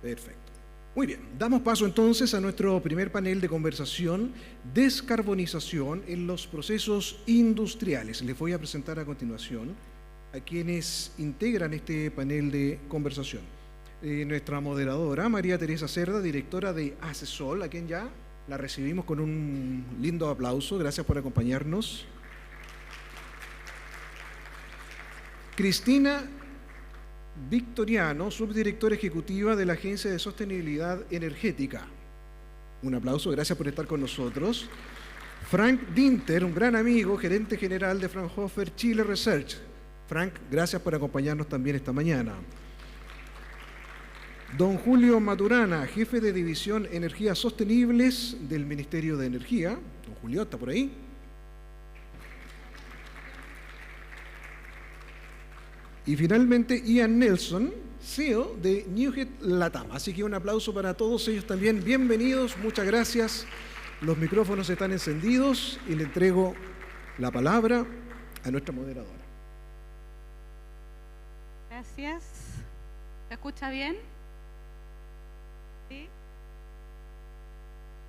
Perfecto. Muy bien, damos paso entonces a nuestro primer panel de conversación, descarbonización en los procesos industriales. Les voy a presentar a continuación a quienes integran este panel de conversación. Nuestra moderadora, María Teresa Cerda, directora de ACESOL, a quien ya la recibimos con un lindo aplauso. Gracias por acompañarnos. Cristina Victoriano, subdirectora ejecutiva de la Agencia de Sostenibilidad Energética. Un aplauso, gracias por estar con nosotros. Frank Dinter, un gran amigo, gerente general de Fraunhofer Chile Research. Frank, gracias por acompañarnos también esta mañana. Don Julio Maturana, jefe de División Energías Sostenibles del Ministerio de Energía. Don Julio, ¿está por ahí? Y finalmente Ian Nelson, CEO de Newhead Latam. Así que un aplauso para todos ellos también. Bienvenidos, muchas gracias. Los micrófonos están encendidos y le entrego la palabra a nuestra moderadora. Gracias. ¿Se escucha bien? ¿Sí?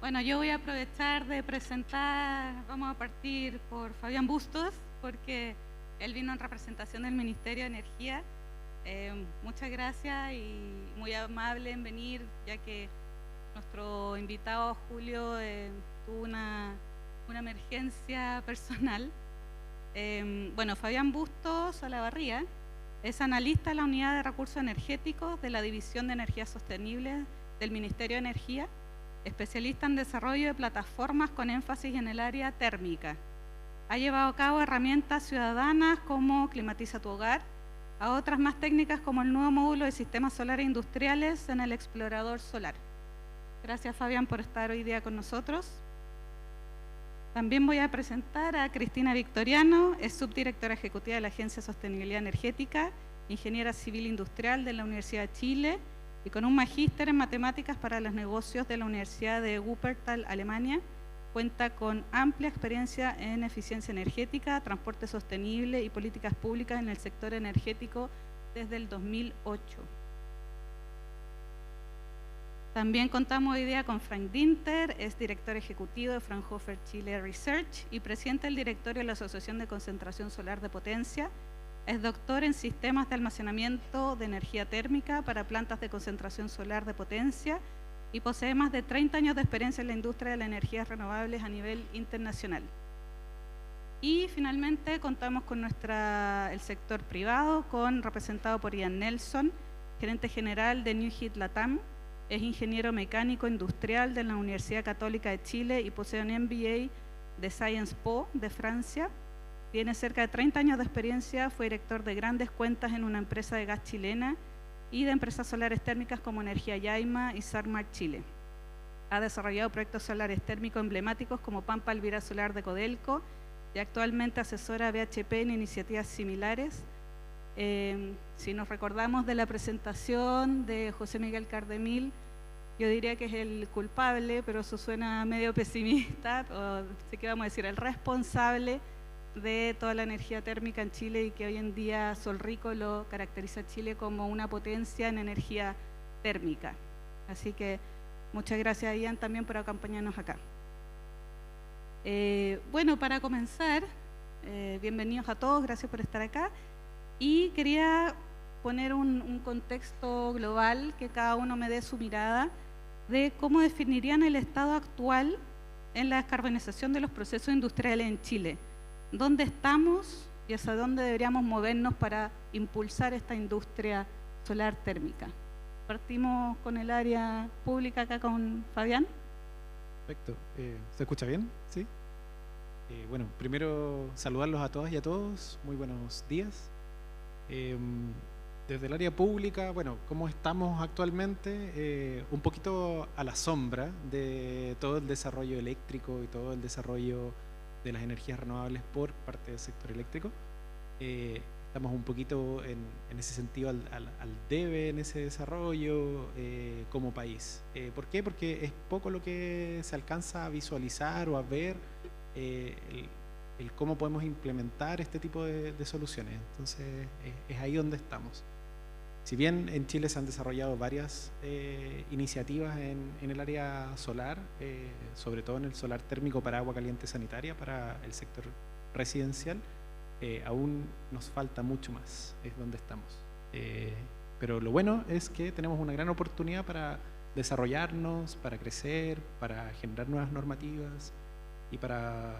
Bueno, yo voy a aprovechar de presentar, vamos a partir por Fabián Bustos, porque él vino en representación del Ministerio de Energía. Muchas gracias y muy amable en venir, ya que nuestro invitado Julio tuvo una emergencia personal. Bueno, Fabián Bustos Olavarría es analista de la Unidad de Recursos Energéticos de la División de Energías Sostenibles del Ministerio de Energía, especialista en desarrollo de plataformas con énfasis en el área térmica. Ha llevado a cabo herramientas ciudadanas como Climatiza tu Hogar, a otras más técnicas como el nuevo módulo de sistemas solares industriales en el Explorador Solar. Gracias, Fabián, por estar hoy día con nosotros. También voy a presentar a Cristina Victoriano, es subdirectora ejecutiva de la Agencia de Sostenibilidad Energética, ingeniera civil industrial de la Universidad de Chile y con un magíster en matemáticas para los negocios de la Universidad de Wuppertal, Alemania. Cuenta con amplia experiencia en eficiencia energética, transporte sostenible y políticas públicas en el sector energético desde el 2008. También contamos hoy día con Frank Dinter, es director ejecutivo de Fraunhofer Chile Research y presidente del directorio de la Asociación de Concentración Solar de Potencia. Es doctor en sistemas de almacenamiento de energía térmica para plantas de concentración solar de potencia y posee más de 30 años de experiencia en la industria de las energías renovables a nivel internacional. Y finalmente contamos con el sector privado, representado por Ian Nelson, gerente general de Newhead Latam. Es ingeniero mecánico industrial de la Universidad Católica de Chile y posee un MBA de Sciences Po de Francia. Tiene cerca de 30 años de experiencia, fue director de grandes cuentas en una empresa de gas chilena y de empresas solares térmicas como Energía Yaima y Sarmar Chile. Ha desarrollado proyectos solares térmicos emblemáticos como Pampa Elvira Solar de Codelco y actualmente asesora a BHP en iniciativas similares. Si nos recordamos de la presentación de José Miguel Cardemil, yo diría que es el culpable, pero eso suena medio pesimista, o sí que vamos a decir el responsable de toda la energía térmica en Chile y que hoy en día Solrico lo caracteriza a Chile como una potencia en energía térmica. Así que muchas gracias, Ian, también por acompañarnos acá. Bueno, para comenzar, bienvenidos a todos, gracias por estar acá. Y quería poner un contexto global, que cada uno me dé su mirada de cómo definirían el estado actual en la descarbonización de los procesos industriales en Chile. ¿Dónde estamos y hacia dónde deberíamos movernos para impulsar esta industria solar térmica? Partimos con el área pública acá con Fabián. Perfecto. ¿Se escucha bien? ¿Sí? Bueno, primero saludarlos a todas y a todos. Muy buenos días. Desde el área pública, bueno, ¿cómo estamos actualmente? Un poquito a la sombra de todo el desarrollo eléctrico y todo el desarrollo de las energías renovables por parte del sector eléctrico. Estamos un poquito en ese sentido al debe en ese desarrollo como país. ¿Por qué? Porque es poco lo que se alcanza a visualizar o a ver el cómo podemos implementar este tipo de soluciones. Entonces es ahí donde estamos. Si bien en Chile se han desarrollado varias iniciativas en el área solar, sobre todo en el solar térmico para agua caliente sanitaria, para el sector residencial, aún nos falta mucho más, es donde estamos. Pero lo bueno es que tenemos una gran oportunidad para desarrollarnos, para crecer, para generar nuevas normativas y para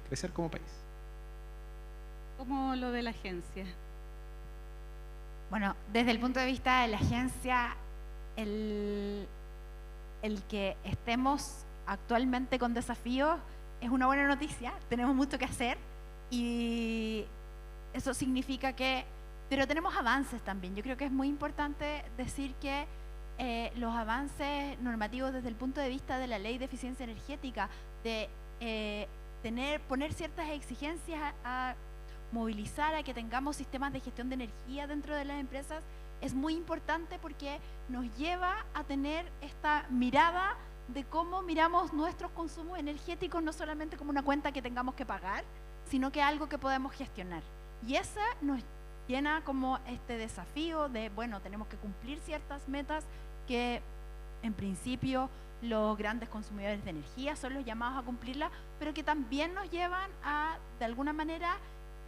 crecer como país. ¿Cómo lo ve la agencia? Bueno, desde el punto de vista de la agencia, el que estemos actualmente con desafíos es una buena noticia, tenemos mucho que hacer y eso significa que, pero tenemos avances también. Yo creo que es muy importante decir que los avances normativos desde el punto de vista de la ley de eficiencia energética, de poner ciertas exigencias a movilizar a que tengamos sistemas de gestión de energía dentro de las empresas, es muy importante porque nos lleva a tener esta mirada de cómo miramos nuestros consumos energéticos, no solamente como una cuenta que tengamos que pagar, sino que algo que podemos gestionar. Y esa nos llena como este desafío de, bueno, tenemos que cumplir ciertas metas que en principio los grandes consumidores de energía son los llamados a cumplirlas, pero que también nos llevan a, de alguna manera,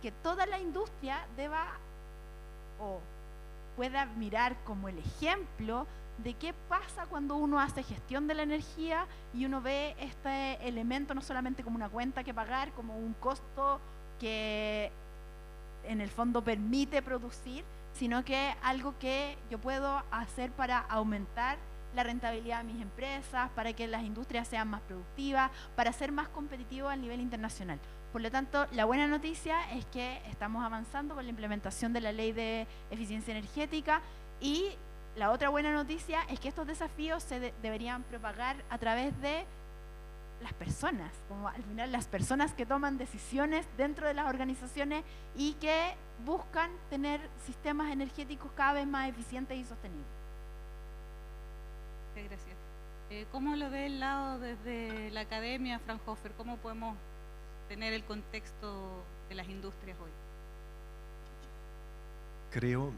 que toda la industria deba o pueda mirar como el ejemplo de qué pasa cuando uno hace gestión de la energía y uno ve este elemento no solamente como una cuenta que pagar, como un costo que en el fondo permite producir, sino que algo que yo puedo hacer para aumentar la rentabilidad de mis empresas, para que las industrias sean más productivas, para ser más competitivos a nivel internacional. Por lo tanto, la buena noticia es que estamos avanzando con la implementación de la ley de eficiencia energética y la otra buena noticia es que estos desafíos se deberían propagar a través de las personas, como al final las personas que toman decisiones dentro de las organizaciones y que buscan tener sistemas energéticos cada vez más eficientes y sostenibles. Gracias. ¿Cómo lo ve el lado desde la academia, Fraunhofer? ¿Cómo podemos tener el contexto de las industrias hoy? Creo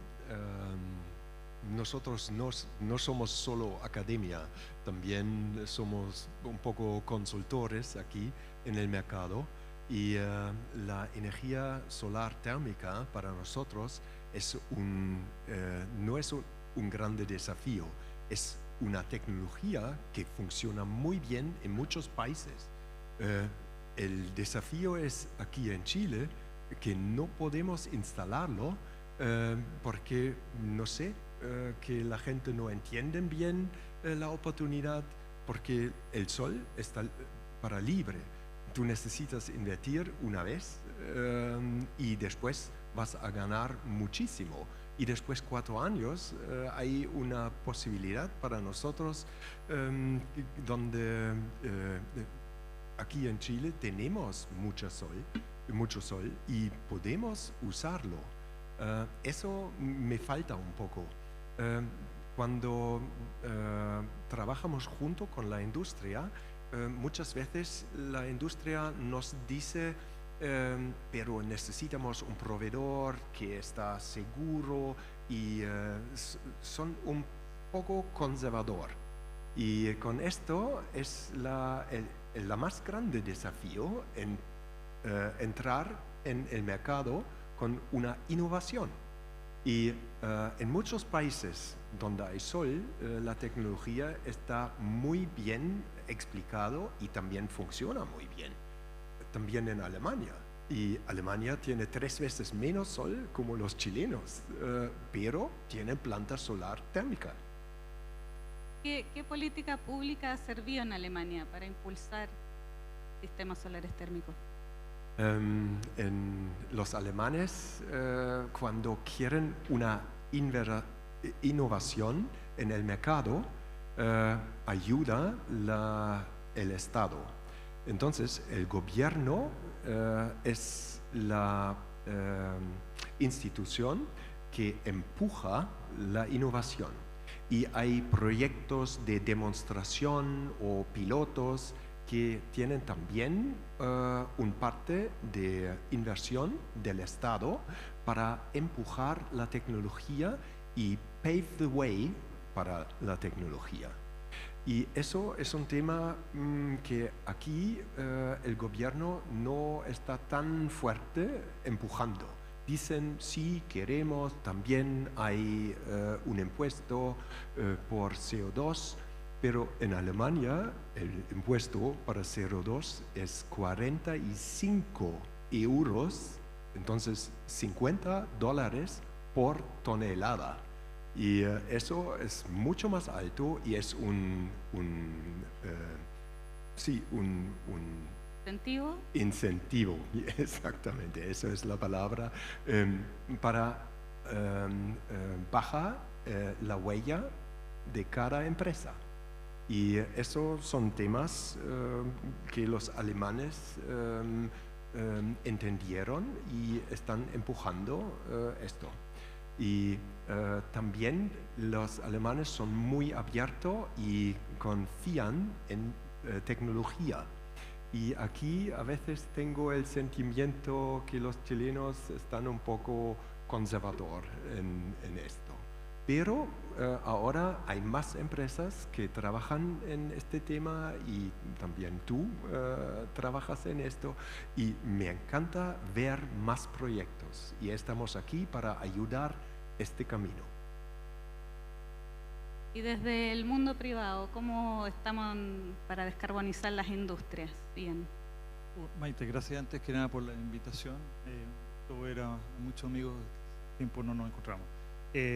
nosotros no somos solo academia, también somos un poco consultores aquí en el mercado y la energía solar térmica para nosotros no es un grande desafío, es una tecnología que funciona muy bien en muchos países. El desafío es aquí en Chile que no podemos instalarlo porque, no sé, que la gente no entiende bien la oportunidad, porque el sol está para libre. Tú necesitas invertir una vez y después vas a ganar muchísimo. Y después 4 años hay una posibilidad para nosotros donde aquí en Chile tenemos mucho sol y podemos usarlo. Eso me falta un poco. Cuando trabajamos junto con la industria, muchas veces la industria nos dice pero necesitamos un proveedor que está seguro y son un poco conservador. Y con esto es la más grande desafío en entrar en el mercado con una innovación. Y en muchos países donde hay sol, la tecnología está muy bien explicado y también funciona muy bien. También en Alemania. Y Alemania tiene 3 veces menos sol como los chilenos, pero tiene planta solar térmica. ¿Qué política pública ha servido en Alemania para impulsar sistemas solares térmicos? En los alemanes, cuando quieren una innovación en el mercado, ayuda el Estado. Entonces, el gobierno es la institución que empuja la innovación. Y hay proyectos de demostración o pilotos que tienen también un parte de inversión del Estado para empujar la tecnología y pave the way para la tecnología. Y eso es un tema que aquí el gobierno no está tan fuerte empujando. Dicen, sí, queremos, también hay un impuesto por CO2, pero en Alemania el impuesto para CO2 es 45 euros, entonces $50 por tonelada. Y eso es mucho más alto y es un ¿Incentivo? incentivo, exactamente, esa es la palabra, para bajar la huella de cada empresa. Y esos son temas que los alemanes entendieron y están empujando esto. Y también los alemanes son muy abiertos y confían en tecnología. Y aquí a veces tengo el sentimiento que los chilenos están un poco conservador en esto. Pero ahora hay más empresas que trabajan en este tema y también tú trabajas en esto y me encanta ver más proyectos y estamos aquí para ayudar este camino. Y desde el mundo privado, ¿cómo estamos para descarbonizar las industrias? Bien. Maite, gracias antes que nada por la invitación. Todo era muchos amigos, tiempo no nos encontramos.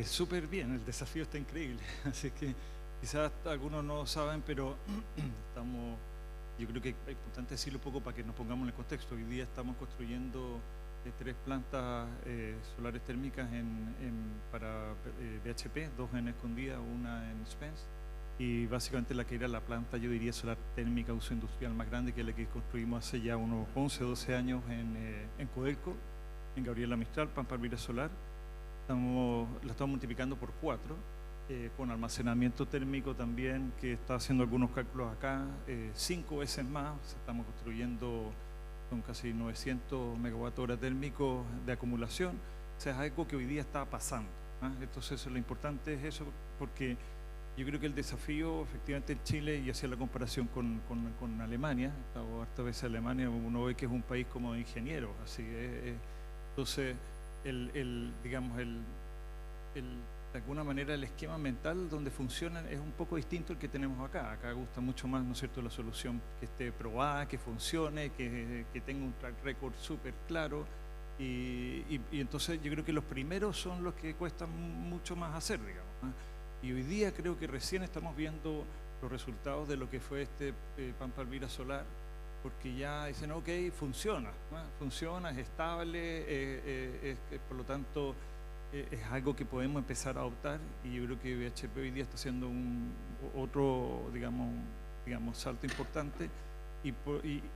Súper bien, el desafío está increíble, así que quizás algunos no saben, pero estamos, yo creo que es importante decirlo un poco para que nos pongamos en el contexto. Hoy día estamos construyendo 3 plantas solares térmicas para BHP, 2 en Escondida, una en Spence, y básicamente la que era la planta, yo diría, solar térmica uso industrial más grande, que es la que construimos hace ya unos 11 o 12 años en Codelco, en Gabriela Mistral, Pampa Arvira Solar. La estamos multiplicando por 4, con almacenamiento térmico también, que está haciendo algunos cálculos acá, 5 veces más. Estamos construyendo, son casi 900 megawatt-hora térmicos de acumulación. O sea, es algo que hoy día está pasando, ¿ah? Entonces lo importante es eso, porque yo creo que el desafío efectivamente en Chile, y hacía la comparación con Alemania, he estado hartas veces en Alemania, uno ve que es un país como de ingenieros, así entonces digamos, de alguna manera el esquema mental donde funcionan es un poco distinto al que tenemos acá. Acá gusta mucho más, ¿no es cierto?, la solución que esté probada, que funcione, que tenga un track record súper claro. Y entonces yo creo que los primeros son los que cuestan mucho más hacer, digamos, ¿eh? Y hoy día creo que recién estamos viendo los resultados de lo que fue Pampa Arvira Solar, porque ya dicen, ok, funciona, ¿no? Funciona, es estable, por lo tanto es algo que podemos empezar a adoptar, y yo creo que BHP hoy día está haciendo otro, digamos, salto importante,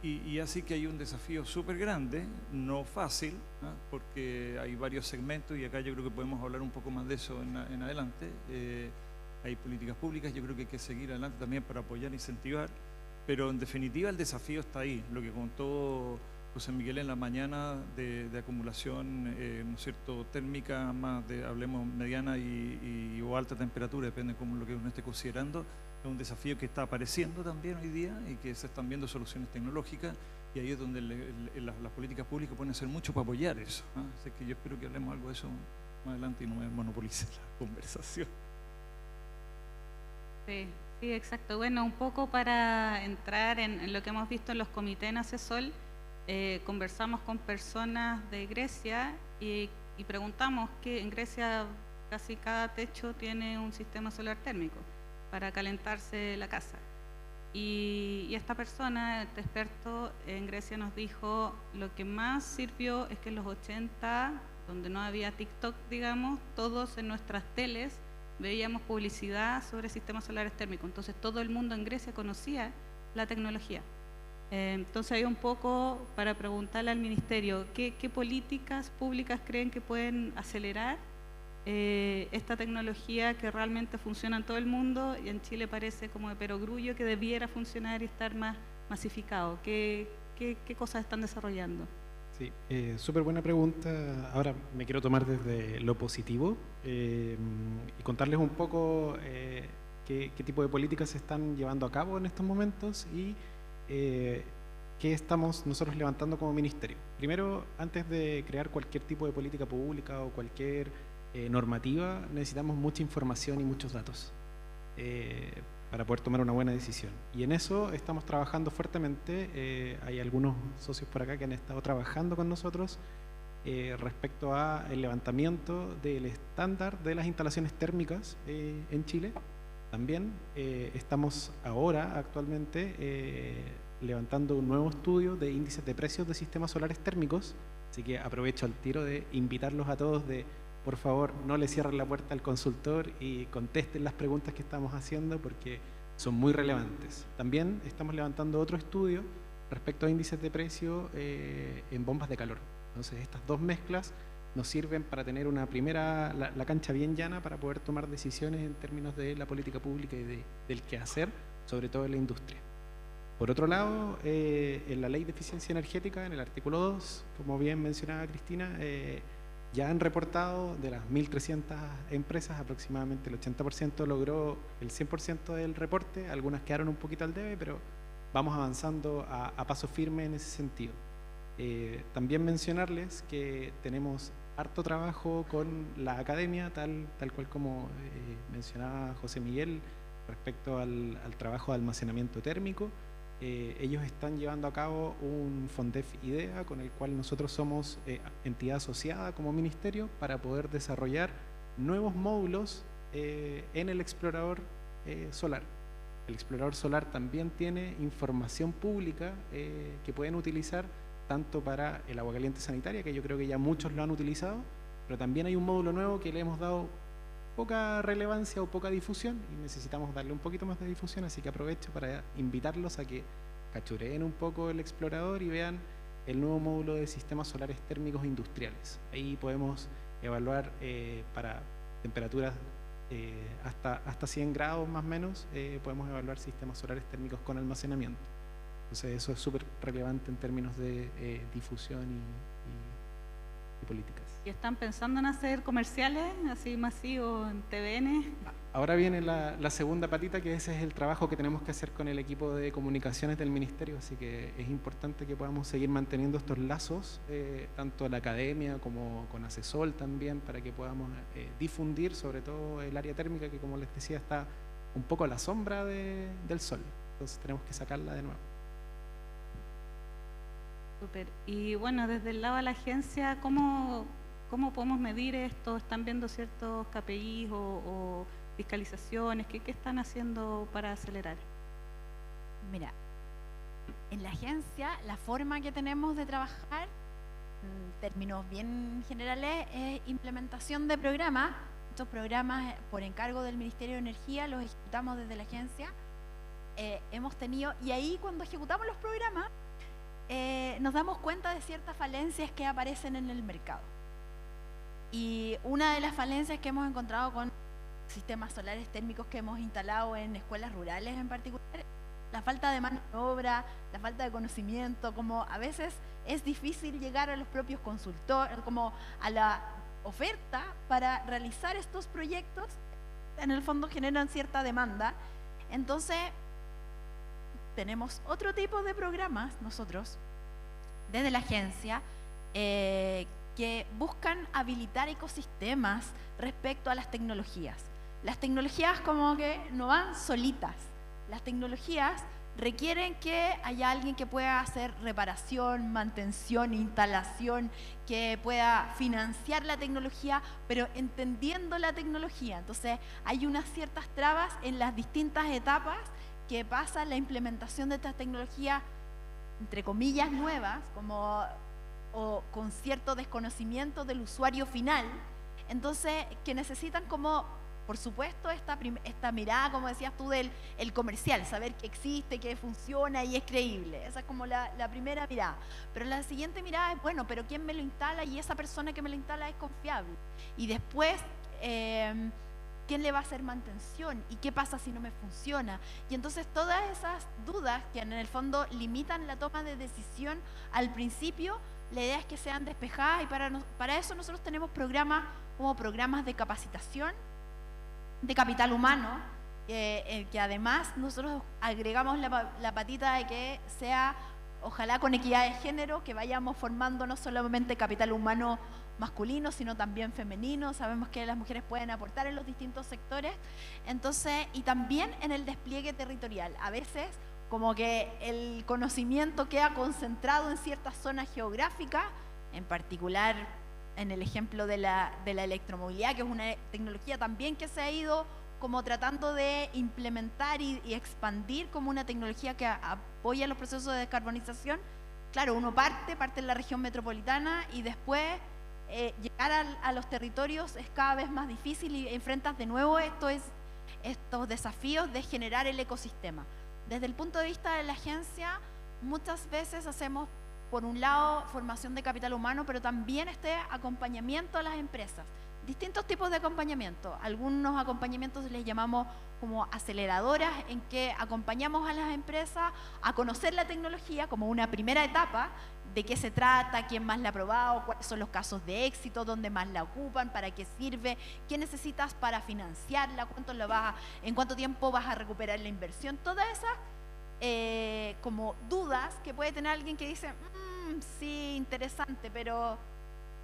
y así que hay un desafío súper grande, no fácil, ¿no? Porque hay varios segmentos, y acá yo creo que podemos hablar un poco más de eso en adelante. Hay políticas públicas, yo creo que hay que seguir adelante también para apoyar e incentivar. Pero en definitiva el desafío está ahí, lo que contó José Miguel en la mañana de acumulación, ¿no es cierto?, térmica, más hablemos mediana o alta temperatura, depende de cómo lo que uno esté considerando. Es un desafío que está apareciendo también hoy día y que se están viendo soluciones tecnológicas, y ahí es donde las políticas públicas pueden hacer mucho para apoyar eso, ¿no? Así que yo espero que hablemos algo de eso más adelante y no me monopolice la conversación. Sí, exacto. Bueno, un poco para entrar en lo que hemos visto en los comités en ACESOL, conversamos con personas de Grecia y preguntamos que en Grecia casi cada techo tiene un sistema solar térmico para calentarse la casa. Y esta persona, este experto en Grecia, nos dijo lo que más sirvió es que en los 80, donde no había TikTok, digamos, todos en nuestras teles veíamos publicidad sobre sistemas solares térmicos, entonces todo el mundo en Grecia conocía la tecnología. Entonces hay un poco para preguntarle al Ministerio, ¿qué políticas públicas creen que pueden acelerar esta tecnología que realmente funciona en todo el mundo y en Chile parece como de perogrullo que debiera funcionar y estar más masificado? ¿Qué cosas están desarrollando? Sí, súper buena pregunta. Ahora me quiero tomar desde lo positivo y contarles un poco qué tipo de políticas se están llevando a cabo en estos momentos y qué estamos nosotros levantando como ministerio. Primero, antes de crear cualquier tipo de política pública o cualquier normativa, necesitamos mucha información y muchos datos para poder tomar una buena decisión. Y en eso estamos trabajando fuertemente. Hay algunos socios por acá que han estado trabajando con nosotros respecto al levantamiento del estándar de las instalaciones térmicas en Chile. También estamos ahora, actualmente, levantando un nuevo estudio de índices de precios de sistemas solares térmicos. Así que aprovecho al tiro de invitarlos a todos de, por favor, no le cierren la puerta al consultor y contesten las preguntas que estamos haciendo porque son muy relevantes. También estamos levantando otro estudio respecto a índices de precio en bombas de calor. Entonces, estas dos mezclas nos sirven para tener una primera, la cancha bien llana para poder tomar decisiones en términos de la política pública y del quehacer, sobre todo en la industria. Por otro lado, en la Ley de Eficiencia Energética, en el artículo 2, como bien mencionaba Cristina, ya han reportado de las 1.300 empresas, aproximadamente el 80% logró el 100% del reporte, algunas quedaron un poquito al debe, pero vamos avanzando a paso firme en ese sentido. También mencionarles que tenemos harto trabajo con la academia, tal cual como mencionaba José Miguel, respecto al trabajo de almacenamiento térmico. Ellos están llevando a cabo un FONDEF IDEA con el cual nosotros somos entidad asociada como ministerio para poder desarrollar nuevos módulos en el explorador solar. El explorador solar también tiene información pública que pueden utilizar tanto para el agua caliente sanitaria, que yo creo que ya muchos lo han utilizado, pero también hay un módulo nuevo que le hemos dado poca relevancia o poca difusión y necesitamos darle un poquito más de difusión, así que aprovecho para invitarlos a que cachureen un poco el explorador y vean el nuevo módulo de sistemas solares térmicos industriales. Ahí podemos evaluar para temperaturas hasta 100 grados más o menos, podemos evaluar sistemas solares térmicos con almacenamiento. Entonces eso es súper relevante en términos de difusión y políticas. ¿Y están pensando en hacer comerciales así masivos en TVN? Ahora viene la segunda patita, que ese es el trabajo que tenemos que hacer con el equipo de comunicaciones del ministerio, así que es importante que podamos seguir manteniendo estos lazos, tanto la academia como con ACESOL también, para que podamos difundir sobre todo el área térmica que, como les decía, está un poco a la sombra del sol, entonces tenemos que sacarla de nuevo. Súper. Y bueno, desde el lado de la agencia, ¿cómo podemos medir esto? ¿Están viendo ciertos KPIs o fiscalizaciones? ¿Qué están haciendo para acelerar? Mira, en la agencia la forma que tenemos de trabajar, en términos bien generales, es implementación de programas. Estos programas, por encargo del Ministerio de Energía, los ejecutamos desde la agencia. Hemos tenido, y ahí cuando ejecutamos los programas, nos damos cuenta de ciertas falencias que aparecen en el mercado. Y una de las falencias que hemos encontrado con sistemas solares térmicos que hemos instalado en escuelas rurales en particular, la falta de mano de obra, la falta de conocimiento, como a veces es difícil llegar a los propios consultores, como a la oferta para realizar estos proyectos, en el fondo generan cierta demanda. Entonces, tenemos otro tipo de programas nosotros, desde la agencia, que buscan habilitar ecosistemas respecto a las tecnologías. Las tecnologías como que no van solitas. Las tecnologías requieren que haya alguien que pueda hacer reparación, mantención, instalación, que pueda financiar la tecnología, pero entendiendo la tecnología. Entonces, hay unas ciertas trabas en las distintas etapas que pasa la implementación de estas tecnologías, entre comillas, nuevas, o con cierto desconocimiento del usuario final. Entonces, que necesitan como, por supuesto, esta mirada, como decías tú, del comercial, saber que existe, que funciona y es creíble. Esa es como la primera mirada. Pero la siguiente mirada es, bueno, pero ¿quién me lo instala? Y esa persona que me lo instala es confiable. Y después, ¿quién le va a hacer mantención? ¿Y qué pasa si no me funciona? Y entonces todas esas dudas que en el fondo limitan la toma de decisión al principio, la idea es que sean despejadas y para eso nosotros tenemos programas como programas de capacitación de capital humano, que además nosotros agregamos la patita de que sea, ojalá con equidad de género, que vayamos formando no solamente capital humano masculino, sino también femenino. Sabemos que las mujeres pueden aportar en los distintos sectores, entonces, y también en el despliegue territorial. A veces como que el conocimiento queda concentrado en ciertas zonas geográficas, en particular en el ejemplo de la electromovilidad, que es una tecnología también que se ha ido como tratando de implementar y expandir como una tecnología que apoya los procesos de descarbonización. Claro, uno parte en la región metropolitana y después llegar a los territorios es cada vez más difícil y enfrentas de nuevo estos desafíos de generar el ecosistema. Desde el punto de vista de la agencia, muchas veces hacemos, por un lado, formación de capital humano, pero también acompañamiento a las empresas. Distintos tipos de acompañamiento. Algunos acompañamientos les llamamos como aceleradoras, en que acompañamos a las empresas a conocer la tecnología como una primera etapa, de qué se trata, quién más la ha probado, cuáles son los casos de éxito, dónde más la ocupan, para qué sirve, qué necesitas para financiarla, en cuánto tiempo vas a recuperar la inversión. Todas esas como dudas que puede tener alguien que dice, sí, interesante, pero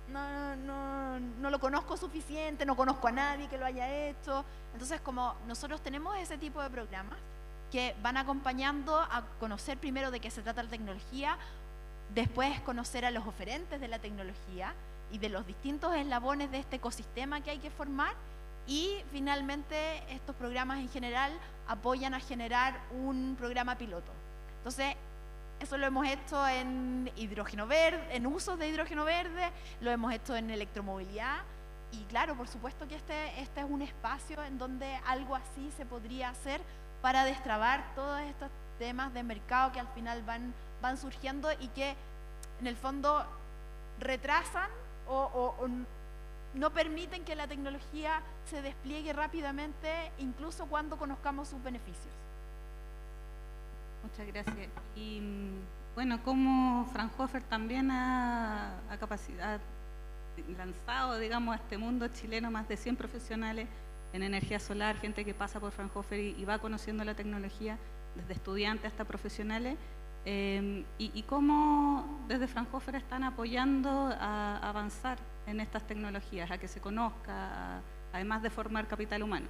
no lo conozco suficiente, no conozco a nadie que lo haya hecho. Entonces, como nosotros tenemos ese tipo de programas que van acompañando a conocer primero de qué se trata la tecnología, después conocer a los oferentes de la tecnología y de los distintos eslabones de este ecosistema que hay que formar, y finalmente estos programas en general apoyan a generar un programa piloto. Entonces, eso lo hemos hecho en hidrógeno verde, en usos de hidrógeno verde, lo hemos hecho en electromovilidad, y claro, por supuesto que este es un espacio en donde algo así se podría hacer para destrabar todos estos temas de mercado que al final van surgiendo y que en el fondo retrasan o no permiten que la tecnología se despliegue rápidamente, incluso cuando conozcamos sus beneficios. Muchas gracias. Y bueno, como Fraunhofer también ha lanzado, digamos, a este mundo chileno más de 100 profesionales en energía solar, gente que pasa por Fraunhofer y va conociendo la tecnología, desde estudiantes hasta profesionales, y cómo desde Fraunhofer están apoyando a avanzar en estas tecnologías, a que se conozca, además de formar capital humano.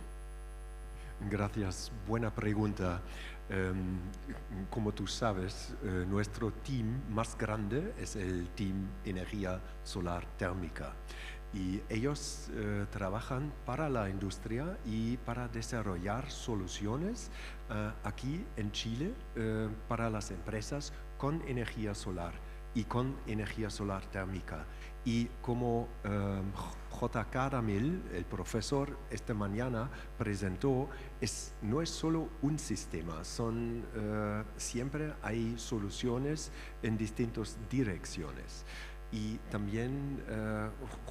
Gracias, buena pregunta. Como tú sabes, nuestro team más grande es el Team Energía Solar Térmica, y ellos trabajan para la industria y para desarrollar soluciones aquí en Chile para las empresas con energía solar y con energía solar térmica. Y como J. Caramel, el profesor, esta mañana presentó, no es solo un sistema, siempre hay soluciones en distintas direcciones. Y también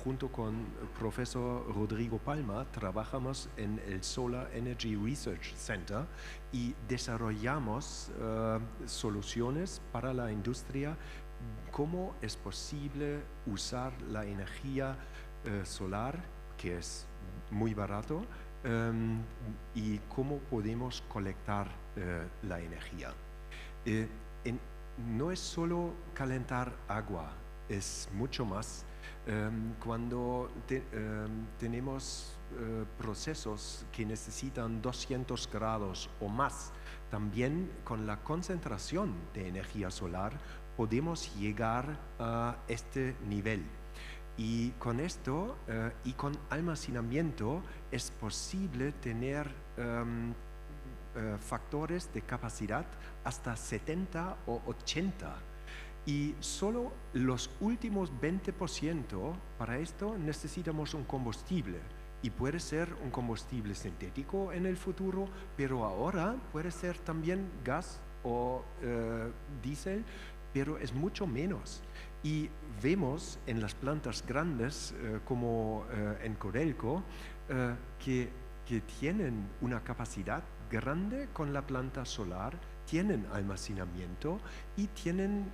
junto con el profesor Rodrigo Palma trabajamos en el Solar Energy Research Center y desarrollamos soluciones para la industria. ¿Cómo es posible usar la energía solar, que es muy barato, y cómo podemos colectar la energía? No es solo calentar agua, es mucho más. Cuando tenemos procesos que necesitan 200 grados o más, también con la concentración de energía solar podemos llegar a este nivel. Y con esto y con almacenamiento es posible tener factores de capacidad hasta 70 o 80. Y solo los últimos 20% para esto necesitamos un combustible. Y puede ser un combustible sintético en el futuro, pero ahora puede ser también gas o diésel, pero es mucho menos. Y vemos en las plantas grandes, como en Codelco, que tienen una capacidad grande con la planta solar, tienen almacenamiento y tienen,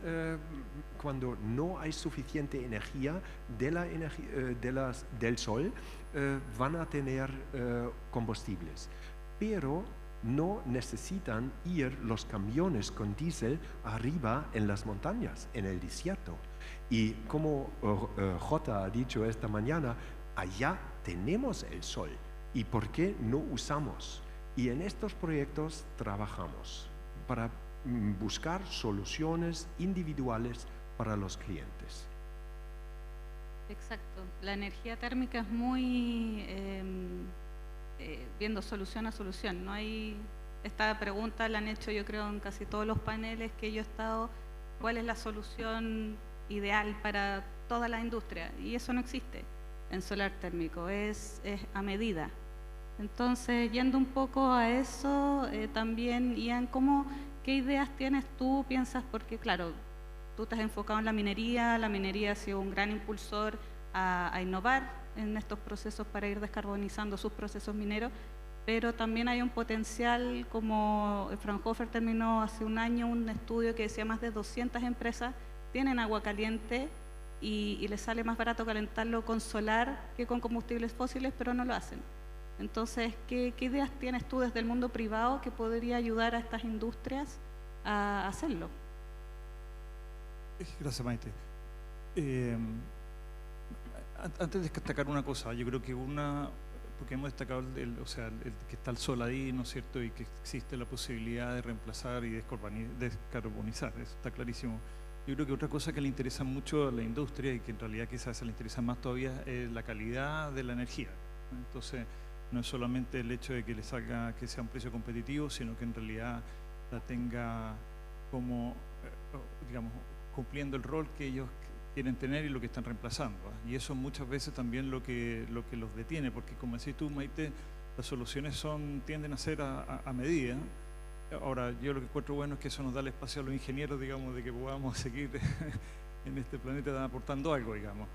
cuando no hay suficiente energía del sol, van a tener combustibles. Pero no necesitan ir los camiones con diésel arriba en las montañas, en el desierto. Y como Jota ha dicho esta mañana, allá tenemos el sol. ¿Y por qué no usamos? Y en estos proyectos trabajamos para buscar soluciones individuales para los clientes. Exacto. La energía térmica es muy viendo solución a solución. No hay, esta pregunta la han hecho yo creo en casi todos los paneles que yo he estado, ¿cuál es la solución ideal para toda la industria? Y eso no existe en solar térmico, es a medida. Entonces, yendo un poco a eso, también, Ian, ¿qué ideas tienes tú, piensas? Porque claro, tú te has enfocado en la minería ha sido un gran impulsor a innovar en estos procesos para ir descarbonizando sus procesos mineros, pero también hay un potencial, como Fraunhofer terminó hace un año un estudio que decía más de 200 empresas tienen agua caliente y les sale más barato calentarlo con solar que con combustibles fósiles, pero no lo hacen. Entonces, ¿qué ideas tienes tú desde el mundo privado que podría ayudar a estas industrias a hacerlo? Gracias, Maite. Antes de destacar una cosa, yo creo que porque hemos destacado el que está el sol ahí, ¿no es cierto? Y que existe la posibilidad de reemplazar y descarbonizar, eso está clarísimo. Yo creo que otra cosa que le interesa mucho a la industria y que en realidad quizás se le interesa más todavía es la calidad de la energía, ¿no? Entonces, no es solamente el hecho de que le salga, que sea un precio competitivo, sino que en realidad la tenga como, digamos, cumpliendo el rol que ellos quieren tener y lo que están reemplazando, ¿eh? Y eso muchas veces también lo que los detiene, porque como decís tú, Maite, las soluciones tienden a ser a medida. Ahora, yo lo que encuentro bueno es que eso nos da el espacio a los ingenieros, digamos, de que podamos seguir en este planeta aportando algo, digamos.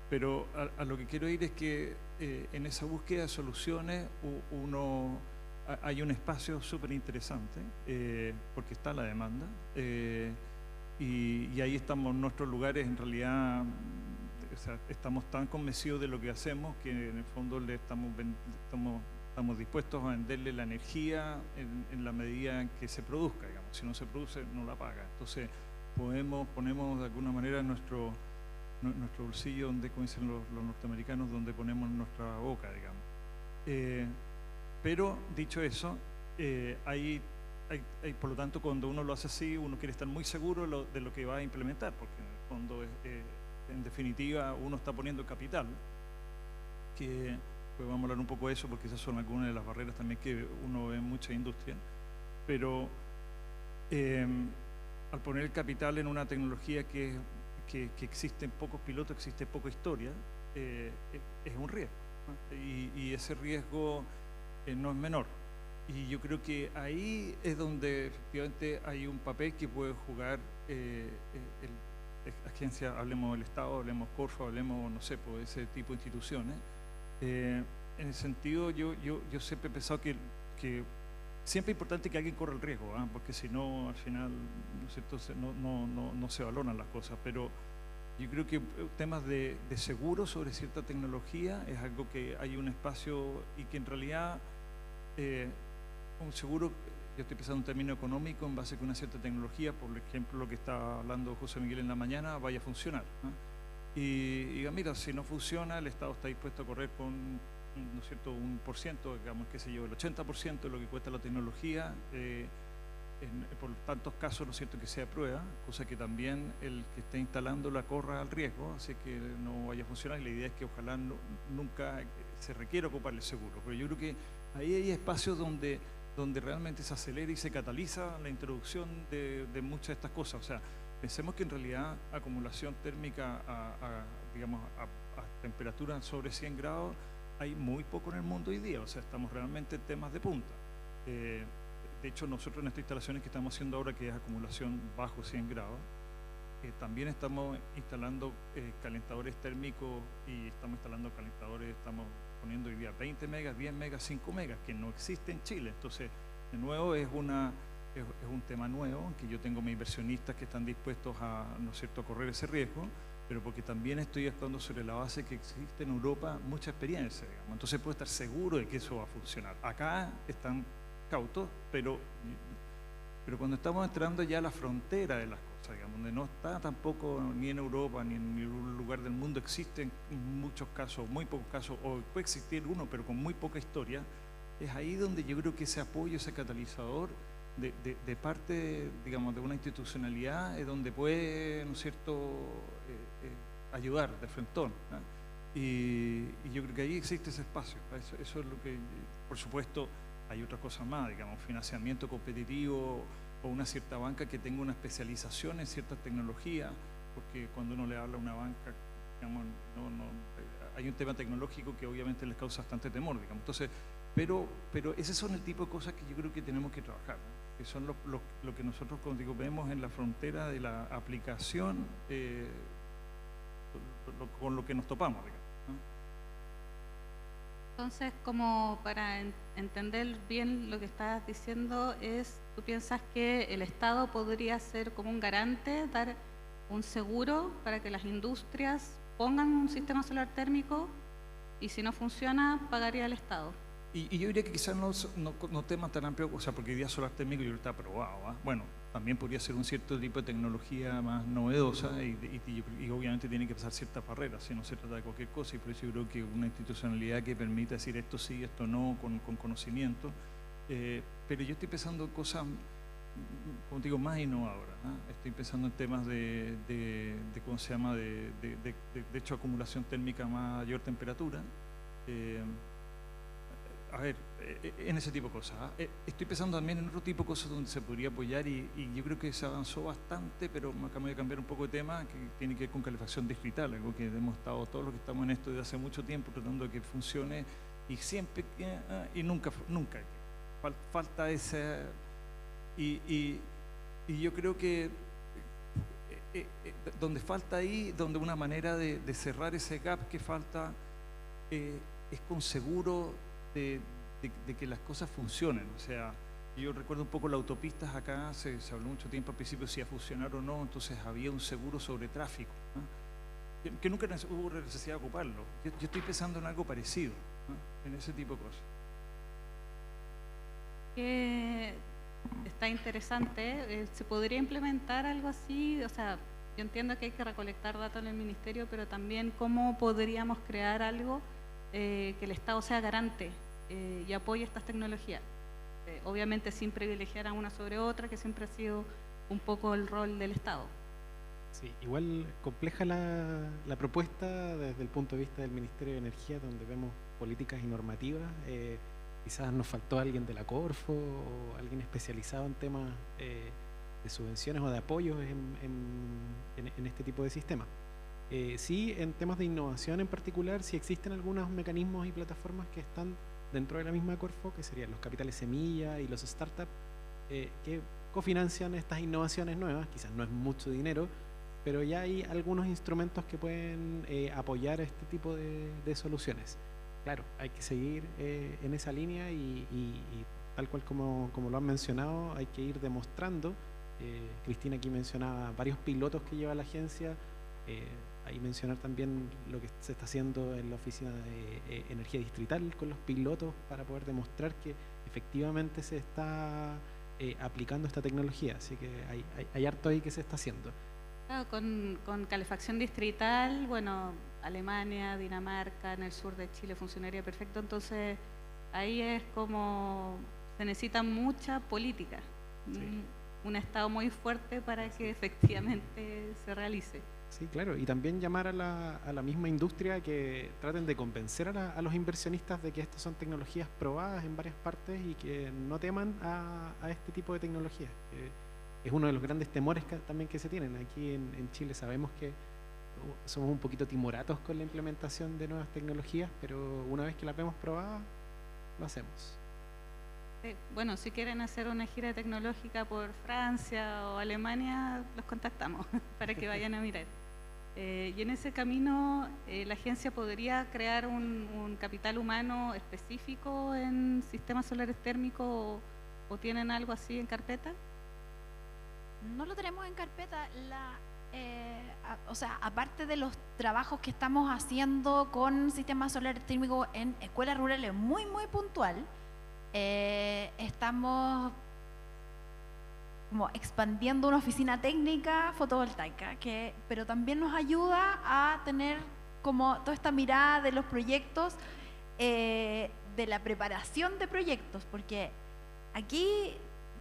Pero a lo que quiero ir es que en esa búsqueda de soluciones hay un espacio súper interesante, porque está la demanda, y ahí estamos en nuestros lugares, en realidad, o sea, estamos tan convencidos de lo que hacemos que en el fondo estamos dispuestos a venderle la energía en la medida en que se produzca, digamos. Si no se produce, no la paga. Entonces, ponemos de alguna manera nuestro bolsillo, donde, como dicen los norteamericanos, donde ponemos nuestra boca, digamos. Pero, dicho eso, por lo tanto, cuando uno lo hace así, uno quiere estar muy seguro de lo que va a implementar, porque en el fondo, en definitiva, uno está poniendo capital, que pues vamos a hablar un poco de eso, porque esas son algunas de las barreras también que uno ve en mucha industria. Pero al poner el capital en una tecnología que existen pocos pilotos, existe poca historia, es un riesgo, ¿no? Y ese riesgo no es menor. Y yo creo que ahí es donde efectivamente hay un papel que puede jugar agencia, hablemos del Estado, hablemos Corfo, hablemos, no sé, por ese tipo de instituciones. En ese sentido, yo siempre he pensado que siempre es importante que alguien corra el riesgo, ¿eh? Porque si no, al final, ¿no es cierto?, no se valoran las cosas. Pero yo creo que temas de seguro sobre cierta tecnología es algo que hay un espacio y que en realidad un seguro, yo estoy pensando en un término económico en base a que una cierta tecnología, por ejemplo lo que está hablando José Miguel en la mañana, vaya a funcionar, ¿no? Y diga, mira, si no funciona, el Estado está dispuesto a correr con, ¿no es cierto?, un por ciento, digamos, qué sé yo, el 80% de lo que cuesta la tecnología, por tantos casos, ¿no es cierto?, que sea prueba, cosa que también el que esté instalando la corra al riesgo, así que no vaya a funcionar, y la idea es que ojalá nunca se requiera ocupar el seguro. Pero yo creo que ahí hay espacios donde realmente se acelera y se cataliza la introducción de muchas de estas cosas. O sea, pensemos que en realidad acumulación térmica digamos, a temperaturas sobre 100 grados hay muy poco en el mundo hoy día. O sea, estamos realmente en temas de punta. De hecho, nosotros en estas instalaciones que estamos haciendo ahora, que es acumulación bajo 100 grados, también estamos instalando calentadores térmicos y estamos poniendo hoy día 20 megas, 10 megas, 5 megas, que no existe en Chile. Entonces, De nuevo, es un tema nuevo, que yo tengo mis inversionistas que están dispuestos a, ¿no es cierto?, a correr ese riesgo, pero porque también estoy actuando sobre la base que existe en Europa mucha experiencia, digamos. Entonces puedo estar seguro de que eso va a funcionar. Acá están cautos, pero cuando estamos entrando ya a la frontera de las cosas, digamos, donde no está tampoco ni en Europa ni en ningún lugar del mundo, existen muchos casos, muy pocos casos, o puede existir uno, pero con muy poca historia, es ahí donde yo creo que ese apoyo, ese catalizador de parte, digamos, de una institucionalidad es donde puede, ¿no es cierto?, ayudar de frentón, ¿no? Y yo creo que ahí existe ese espacio. Eso es lo que, por supuesto, hay otras cosas más, digamos, financiamiento competitivo o una cierta banca que tenga una especialización en ciertas tecnologías, porque cuando uno le habla a una banca, digamos, hay un tema tecnológico que obviamente les causa bastante temor, digamos. Entonces, pero esos son el tipo de cosas que yo creo que tenemos que trabajar, ¿no?, que son lo que nosotros, como digo, vemos en la frontera de la aplicación, con lo que nos topamos, digamos, ¿no? Entonces, como para entender bien lo que estás diciendo, ¿tú piensas que el Estado podría ser como un garante, dar un seguro para que las industrias pongan un sistema solar térmico y si no funciona, pagaría el Estado? Y yo diría que quizás no temas tan amplios, o sea, porque hoy día solar térmico ya está aprobado, ¿ah? Bueno, también podría ser un cierto tipo de tecnología más novedosa y obviamente tiene que pasar ciertas barreras, si no se trata de cualquier cosa, y por eso yo creo que una institucionalidad que permita decir esto sí, esto no, con conocimiento, pero yo estoy pensando en cosas, como digo, más innovadoras, ¿ah? Estoy pensando en temas ¿cómo se llama?, de hecho, acumulación térmica a mayor temperatura, a ver, en ese tipo de cosas, ¿eh? Estoy pensando también en otro tipo de cosas donde se podría apoyar y yo creo que se avanzó bastante, pero me acabo de cambiar un poco de tema, que tiene que ver con calefacción distrital, algo que hemos estado todos los que estamos en esto desde hace mucho tiempo tratando de que funcione y siempre, y nunca, falta ese, y yo creo que donde falta ahí, donde una manera de cerrar ese gap que falta es con seguro de que las cosas funcionen. O sea, yo recuerdo un poco las autopistas acá, se habló mucho tiempo al principio si iba a funcionar o no, entonces había un seguro sobre tráfico, ¿no?, que nunca hubo necesidad de ocuparlo. Yo estoy pensando en algo parecido, ¿no?, en ese tipo de cosas. Está interesante, ¿se podría implementar algo así? O sea, yo entiendo que hay que recolectar datos en el ministerio, pero también cómo podríamos crear algo que el Estado sea garante y apoye estas tecnologías, obviamente sin privilegiar a una sobre otra, que siempre ha sido un poco el rol del Estado. Sí, igual compleja la propuesta desde el punto de vista del Ministerio de Energía, donde vemos políticas y normativas. Quizás nos faltó alguien de la Corfo o alguien especializado en temas de subvenciones o de apoyos en este tipo de sistemas. Sí, en temas de innovación en particular, sí existen algunos mecanismos y plataformas que están dentro de la misma Corfo, que serían los capitales semilla y los startups, que cofinancian estas innovaciones nuevas. Quizás no es mucho dinero, pero ya hay algunos instrumentos que pueden apoyar este tipo de soluciones. Claro, hay que seguir en esa línea y tal cual como lo han mencionado, hay que ir demostrando. Cristina aquí mencionaba varios pilotos que lleva la agencia. Ahí mencionar también lo que se está haciendo en la oficina de energía distrital con los pilotos para poder demostrar que efectivamente se está aplicando esta tecnología. Así que hay harto ahí que se está haciendo. Claro, con calefacción distrital, bueno, Alemania, Dinamarca, en el sur de Chile funcionaría perfecto. Entonces ahí es como se necesita mucha política, sí, un Estado muy fuerte para que efectivamente se realice. Sí, claro, y también llamar a la misma industria que traten de convencer a los inversionistas de que estas son tecnologías probadas en varias partes y que no teman a este tipo de tecnologías. Es uno de los grandes temores también que se tienen. Aquí en Chile sabemos que somos un poquito timoratos con la implementación de nuevas tecnologías, pero una vez que las vemos probadas, lo hacemos. Bueno, si quieren hacer una gira tecnológica por Francia o Alemania, los contactamos para que vayan a mirar. Y en ese camino, la agencia podría crear un capital humano específico en sistemas solares térmicos ¿O tienen algo así en carpeta? No lo tenemos en carpeta. O sea, aparte de los trabajos que estamos haciendo con sistemas solares térmicos en escuelas rurales muy, muy puntual, estamos como expandiendo una oficina técnica fotovoltaica, pero también nos ayuda a tener como toda esta mirada de los proyectos, de la preparación de proyectos, porque aquí,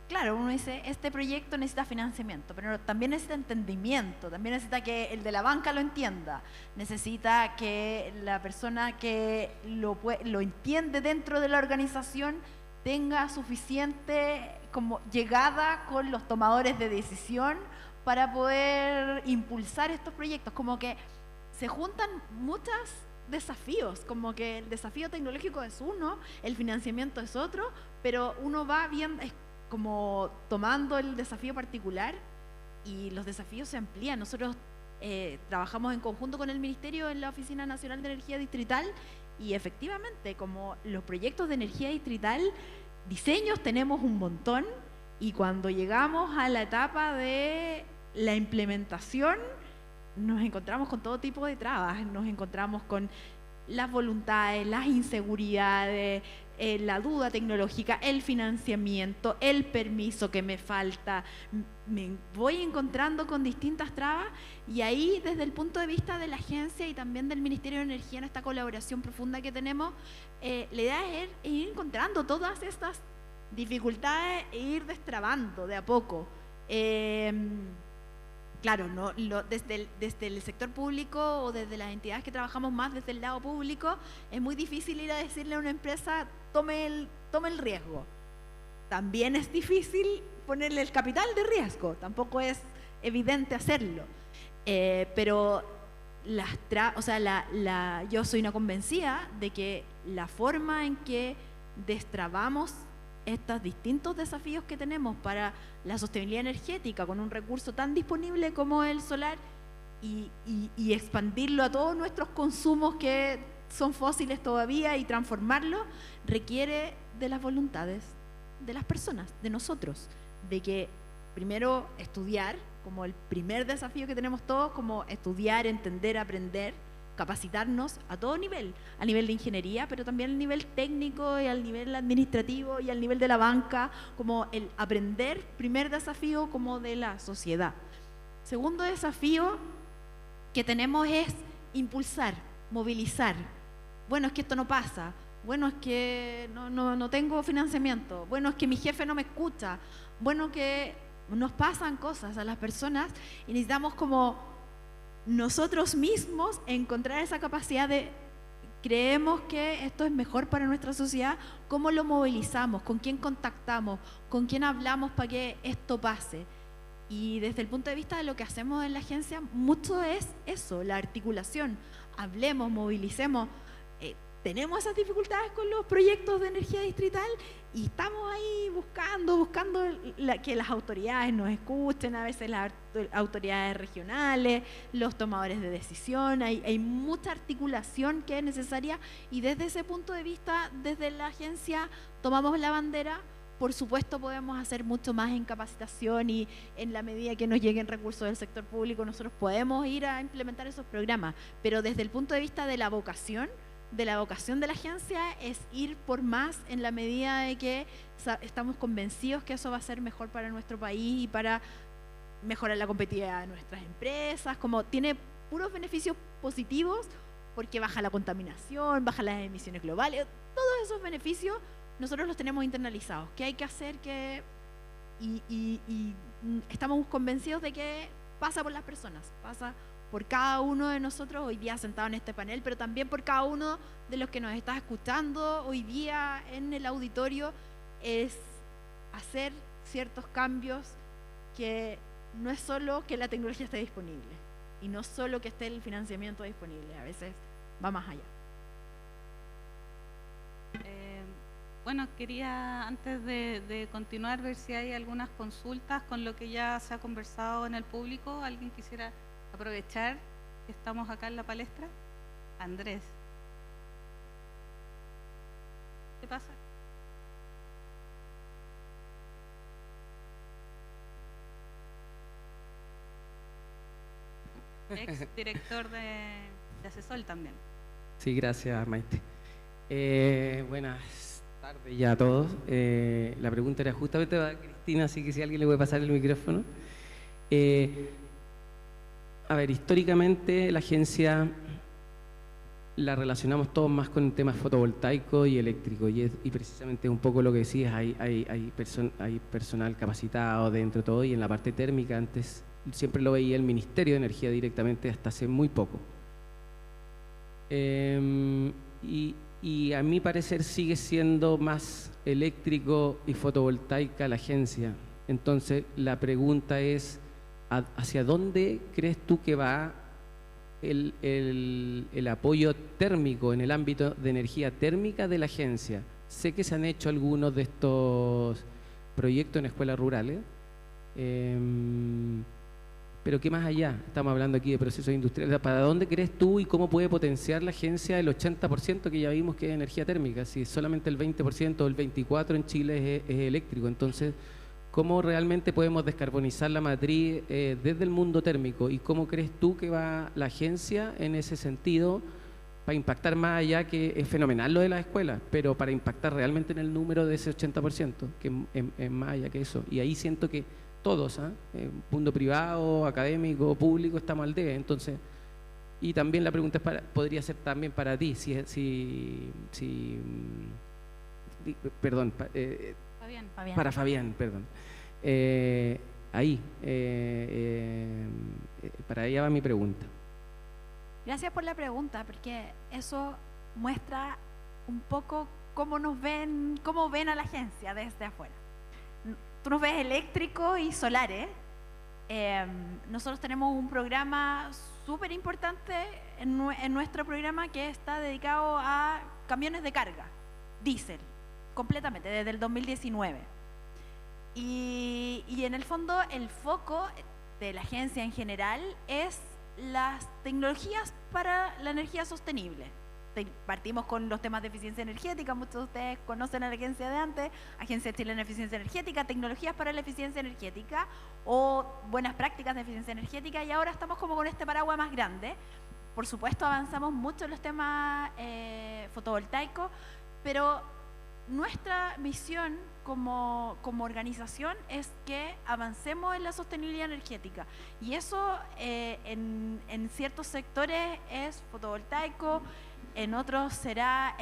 claro, uno dice, este proyecto necesita financiamiento, pero también necesita entendimiento, también necesita que el de la banca lo entienda, necesita que la persona que lo entiende dentro de la organización tenga suficiente como llegada con los tomadores de decisión para poder impulsar estos proyectos. Como que se juntan muchos desafíos, como que el desafío tecnológico es uno, el financiamiento es otro, pero uno va viendo, es como tomando el desafío particular y los desafíos se amplían. Nosotros trabajamos en conjunto con el Ministerio en la Oficina Nacional de Energía Distrital y efectivamente, como los proyectos de energía distrital, diseños tenemos un montón y cuando llegamos a la etapa de la implementación nos encontramos con todo tipo de trabas, nos encontramos con las voluntades, las inseguridades, la duda tecnológica, el financiamiento, el permiso que me falta. Me voy encontrando con distintas trabas y ahí desde el punto de vista de la agencia y también del Ministerio de Energía en esta colaboración profunda que tenemos, la idea es ir encontrando todas estas dificultades e ir destrabando de a poco. Claro, desde el sector público o desde las entidades que trabajamos más desde el lado público, es muy difícil ir a decirle a una empresa, tome el riesgo. También es difícil ponerle el capital de riesgo, tampoco es evidente hacerlo. Pero yo soy una convencida de que la forma en que destrabamos estos distintos desafíos que tenemos para la sostenibilidad energética con un recurso tan disponible como el solar y expandirlo a todos nuestros consumos que son fósiles todavía y transformarlo, requiere de las voluntades de las personas, de nosotros, de que primero estudiar, como el primer desafío que tenemos todos, como estudiar, entender, aprender, capacitarnos a todo nivel, a nivel de ingeniería, pero también al nivel técnico y al nivel administrativo y al nivel de la banca, como el aprender, primer desafío como de la sociedad. Segundo desafío que tenemos es impulsar, movilizar. Bueno, es que esto no pasa, bueno, es que no tengo financiamiento, bueno, es que mi jefe no me escucha, bueno, que nos pasan cosas a las personas y necesitamos como nosotros mismos encontrar esa capacidad de creemos que esto es mejor para nuestra sociedad, cómo lo movilizamos, con quién contactamos, con quién hablamos para que esto pase. Y desde el punto de vista de lo que hacemos en la agencia, mucho es eso, la articulación. Hablemos, movilicemos. Tenemos esas dificultades con los proyectos de energía distrital y estamos ahí buscando que las autoridades nos escuchen, a veces las autoridades regionales, los tomadores de decisión, hay mucha articulación que es necesaria y desde ese punto de vista, desde la agencia tomamos la bandera. Por supuesto podemos hacer mucho más en capacitación y en la medida que nos lleguen recursos del sector público nosotros podemos ir a implementar esos programas, pero desde el punto de vista de la vocación de la agencia es ir por más en la medida de que estamos convencidos que eso va a ser mejor para nuestro país y para mejorar la competitividad de nuestras empresas, como tiene puros beneficios positivos porque baja la contaminación, baja las emisiones globales, todos esos beneficios nosotros los tenemos internalizados. ¿Qué hay que hacer? Y estamos convencidos de que pasa por las personas, pasa por cada uno de nosotros hoy día sentado en este panel, pero también por cada uno de los que nos está escuchando hoy día en el auditorio, es hacer ciertos cambios que no es solo que la tecnología esté disponible y no solo que esté el financiamiento disponible, a veces va más allá. Bueno, quería antes de continuar ver si hay algunas consultas con lo que ya se ha conversado en el público. ¿Alguien quisiera aprovechar que estamos acá en la palestra? Andrés. ¿Qué pasa? ex director de ACESOL también. Sí, gracias, Maite. Buenas tardes ya a todos. La pregunta era justamente para Cristina, así que si alguien le puede pasar el micrófono. A ver, históricamente la agencia la relacionamos todos más con temas fotovoltaicos y eléctricos, y precisamente un poco lo que decías, hay personal capacitado dentro de todo, y en la parte térmica antes siempre lo veía el Ministerio de Energía directamente hasta hace muy poco. Y a mi parecer sigue siendo más eléctrico y fotovoltaica la agencia. Entonces la pregunta es, ¿hacia dónde crees tú que va el apoyo térmico en el ámbito de energía térmica de la agencia? Sé que se han hecho algunos de estos proyectos en escuelas rurales, pero ¿qué más allá? Estamos hablando aquí de procesos industriales. ¿Para dónde crees tú y cómo puede potenciar la agencia el 80% que ya vimos que es energía térmica? Si solamente el 20% o el 24% en Chile es eléctrico. Entonces, ¿cómo realmente podemos descarbonizar la matriz desde el mundo térmico? ¿Y cómo crees tú que va la agencia en ese sentido para impactar más allá, que es fenomenal lo de las escuelas, pero para impactar realmente en el número de ese 80%, que es más allá que eso? Y ahí siento que todos, mundo privado, académico, público, estamos al debe. Entonces, y también la pregunta podría ser también para ti, perdón, Fabián. para Fabián, perdón. Para ella va mi pregunta. Gracias por la pregunta, porque eso muestra un poco cómo ven a la agencia desde afuera. Tú nos ves eléctrico y solares. Nosotros tenemos un programa súper importante en nuestro programa que está dedicado a camiones de carga, diésel, completamente, desde el 2019. Y en el fondo el foco de la agencia en general es las tecnologías para la energía sostenible. Partimos con los temas de eficiencia energética, muchos de ustedes conocen a la agencia de antes, Agencia Chilena de Eficiencia Energética, tecnologías para la eficiencia energética o buenas prácticas de eficiencia energética, y ahora estamos como con este paraguas más grande. Por supuesto avanzamos mucho en los temas fotovoltaicos, pero nuestra misión como organización es que avancemos en la sostenibilidad energética, y eso en ciertos sectores es fotovoltaico, en otros será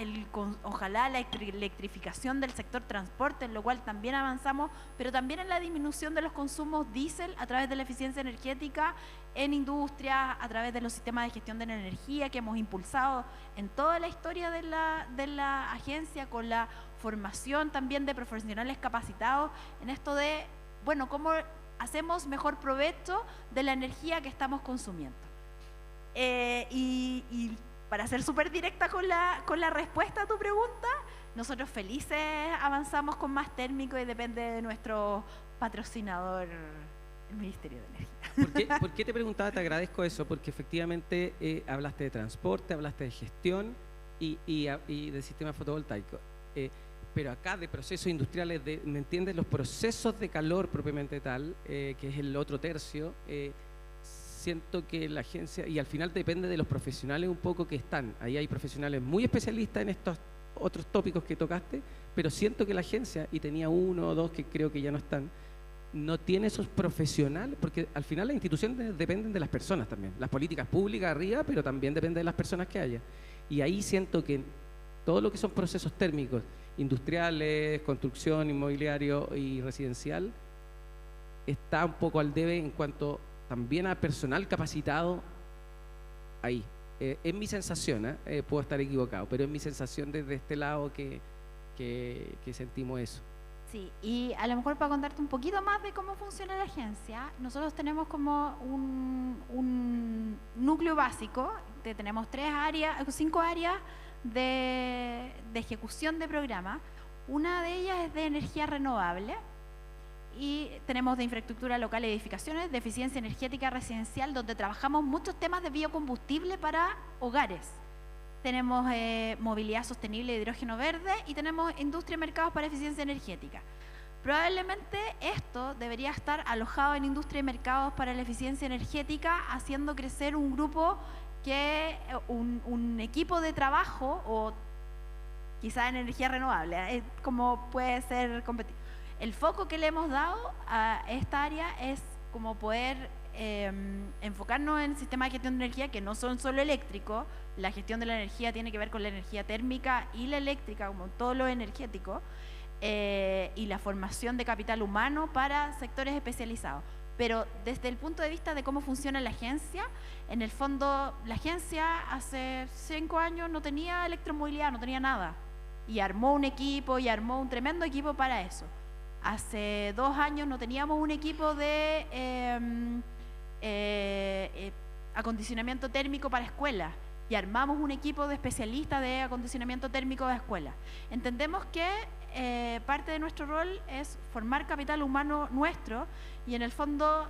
ojalá la electrificación del sector transporte, en lo cual también avanzamos, pero también en la disminución de los consumos diésel a través de la eficiencia energética en industria, a través de los sistemas de gestión de la energía que hemos impulsado en toda la historia de la agencia, con la formación también de profesionales capacitados en esto de, bueno, cómo hacemos mejor provecho de la energía que estamos consumiendo. Y para ser súper directa con la respuesta a tu pregunta, nosotros felices avanzamos con más térmico y depende de nuestro patrocinador, el Ministerio de Energía. ¿Por qué te preguntaba? Te agradezco eso, porque efectivamente hablaste de transporte, hablaste de gestión y de sistema fotovoltaico. Pero acá de procesos industriales, ¿me entiendes? Los procesos de calor propiamente tal, que es el otro tercio, siento que la agencia, y al final depende de los profesionales un poco que están. Ahí hay profesionales muy especialistas en estos otros tópicos que tocaste, pero siento que la agencia, y tenía uno o dos que creo que ya no están, no tiene esos profesionales, porque al final las instituciones dependen de las personas también, las políticas públicas arriba, pero también depende de las personas que haya. Y ahí siento que todo lo que son procesos térmicos, industriales, construcción, inmobiliario y residencial, está un poco al debe en cuanto también a personal capacitado ahí. Es mi sensación, puedo estar equivocado, pero es mi sensación desde este lado que sentimos eso. Sí, y a lo mejor para contarte un poquito más de cómo funciona la agencia, nosotros tenemos como un núcleo básico, tenemos 5 áreas de ejecución de programa. Una de ellas es de energía renovable, y tenemos de infraestructura local y edificaciones, de eficiencia energética residencial, donde trabajamos muchos temas de biocombustible para hogares. Tenemos movilidad sostenible de hidrógeno verde, y tenemos industria y mercados para eficiencia energética. Probablemente esto debería estar alojado en Industria y Mercados para la Eficiencia Energética, haciendo crecer un grupo un equipo de trabajo, o quizá en energía renovable, como puede ser competitivo. El foco que le hemos dado a esta área es como poder enfocarnos en sistemas de gestión de energía que no son solo eléctricos. La gestión de la energía tiene que ver con la energía térmica y la eléctrica, como todo lo energético, y la formación de capital humano para sectores especializados. Pero desde el punto de vista de cómo funciona la agencia, en el fondo la agencia hace 5 años no tenía electromovilidad, no tenía nada, y armó un equipo, y armó un tremendo equipo para eso. Hace 2 años no teníamos un equipo de acondicionamiento térmico para escuelas, y armamos un equipo de especialistas de acondicionamiento térmico de escuelas. Entendemos que parte de nuestro rol es formar capital humano nuestro, y en el fondo,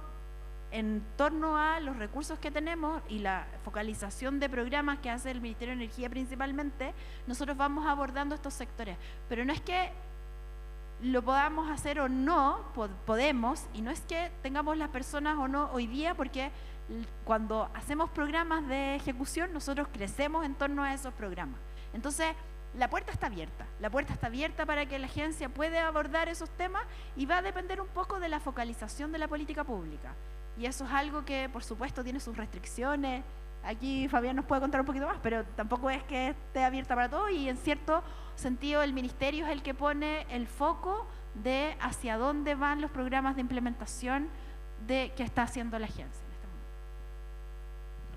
en torno a los recursos que tenemos y la focalización de programas que hace el Ministerio de Energía principalmente, nosotros vamos abordando estos sectores. Pero no es que lo podamos hacer o no, podemos, y no es que tengamos las personas o no hoy día, porque cuando hacemos programas de ejecución, nosotros crecemos en torno a esos programas. Entonces, la puerta está abierta para que la agencia pueda abordar esos temas, y va a depender un poco de la focalización de la política pública. Y eso es algo que, por supuesto, tiene sus restricciones. Aquí Fabián nos puede contar un poquito más, pero tampoco es que esté abierta para todo, y en cierto sentido el Ministerio es el que pone el foco de hacia dónde van los programas de implementación que está haciendo la agencia en este momento.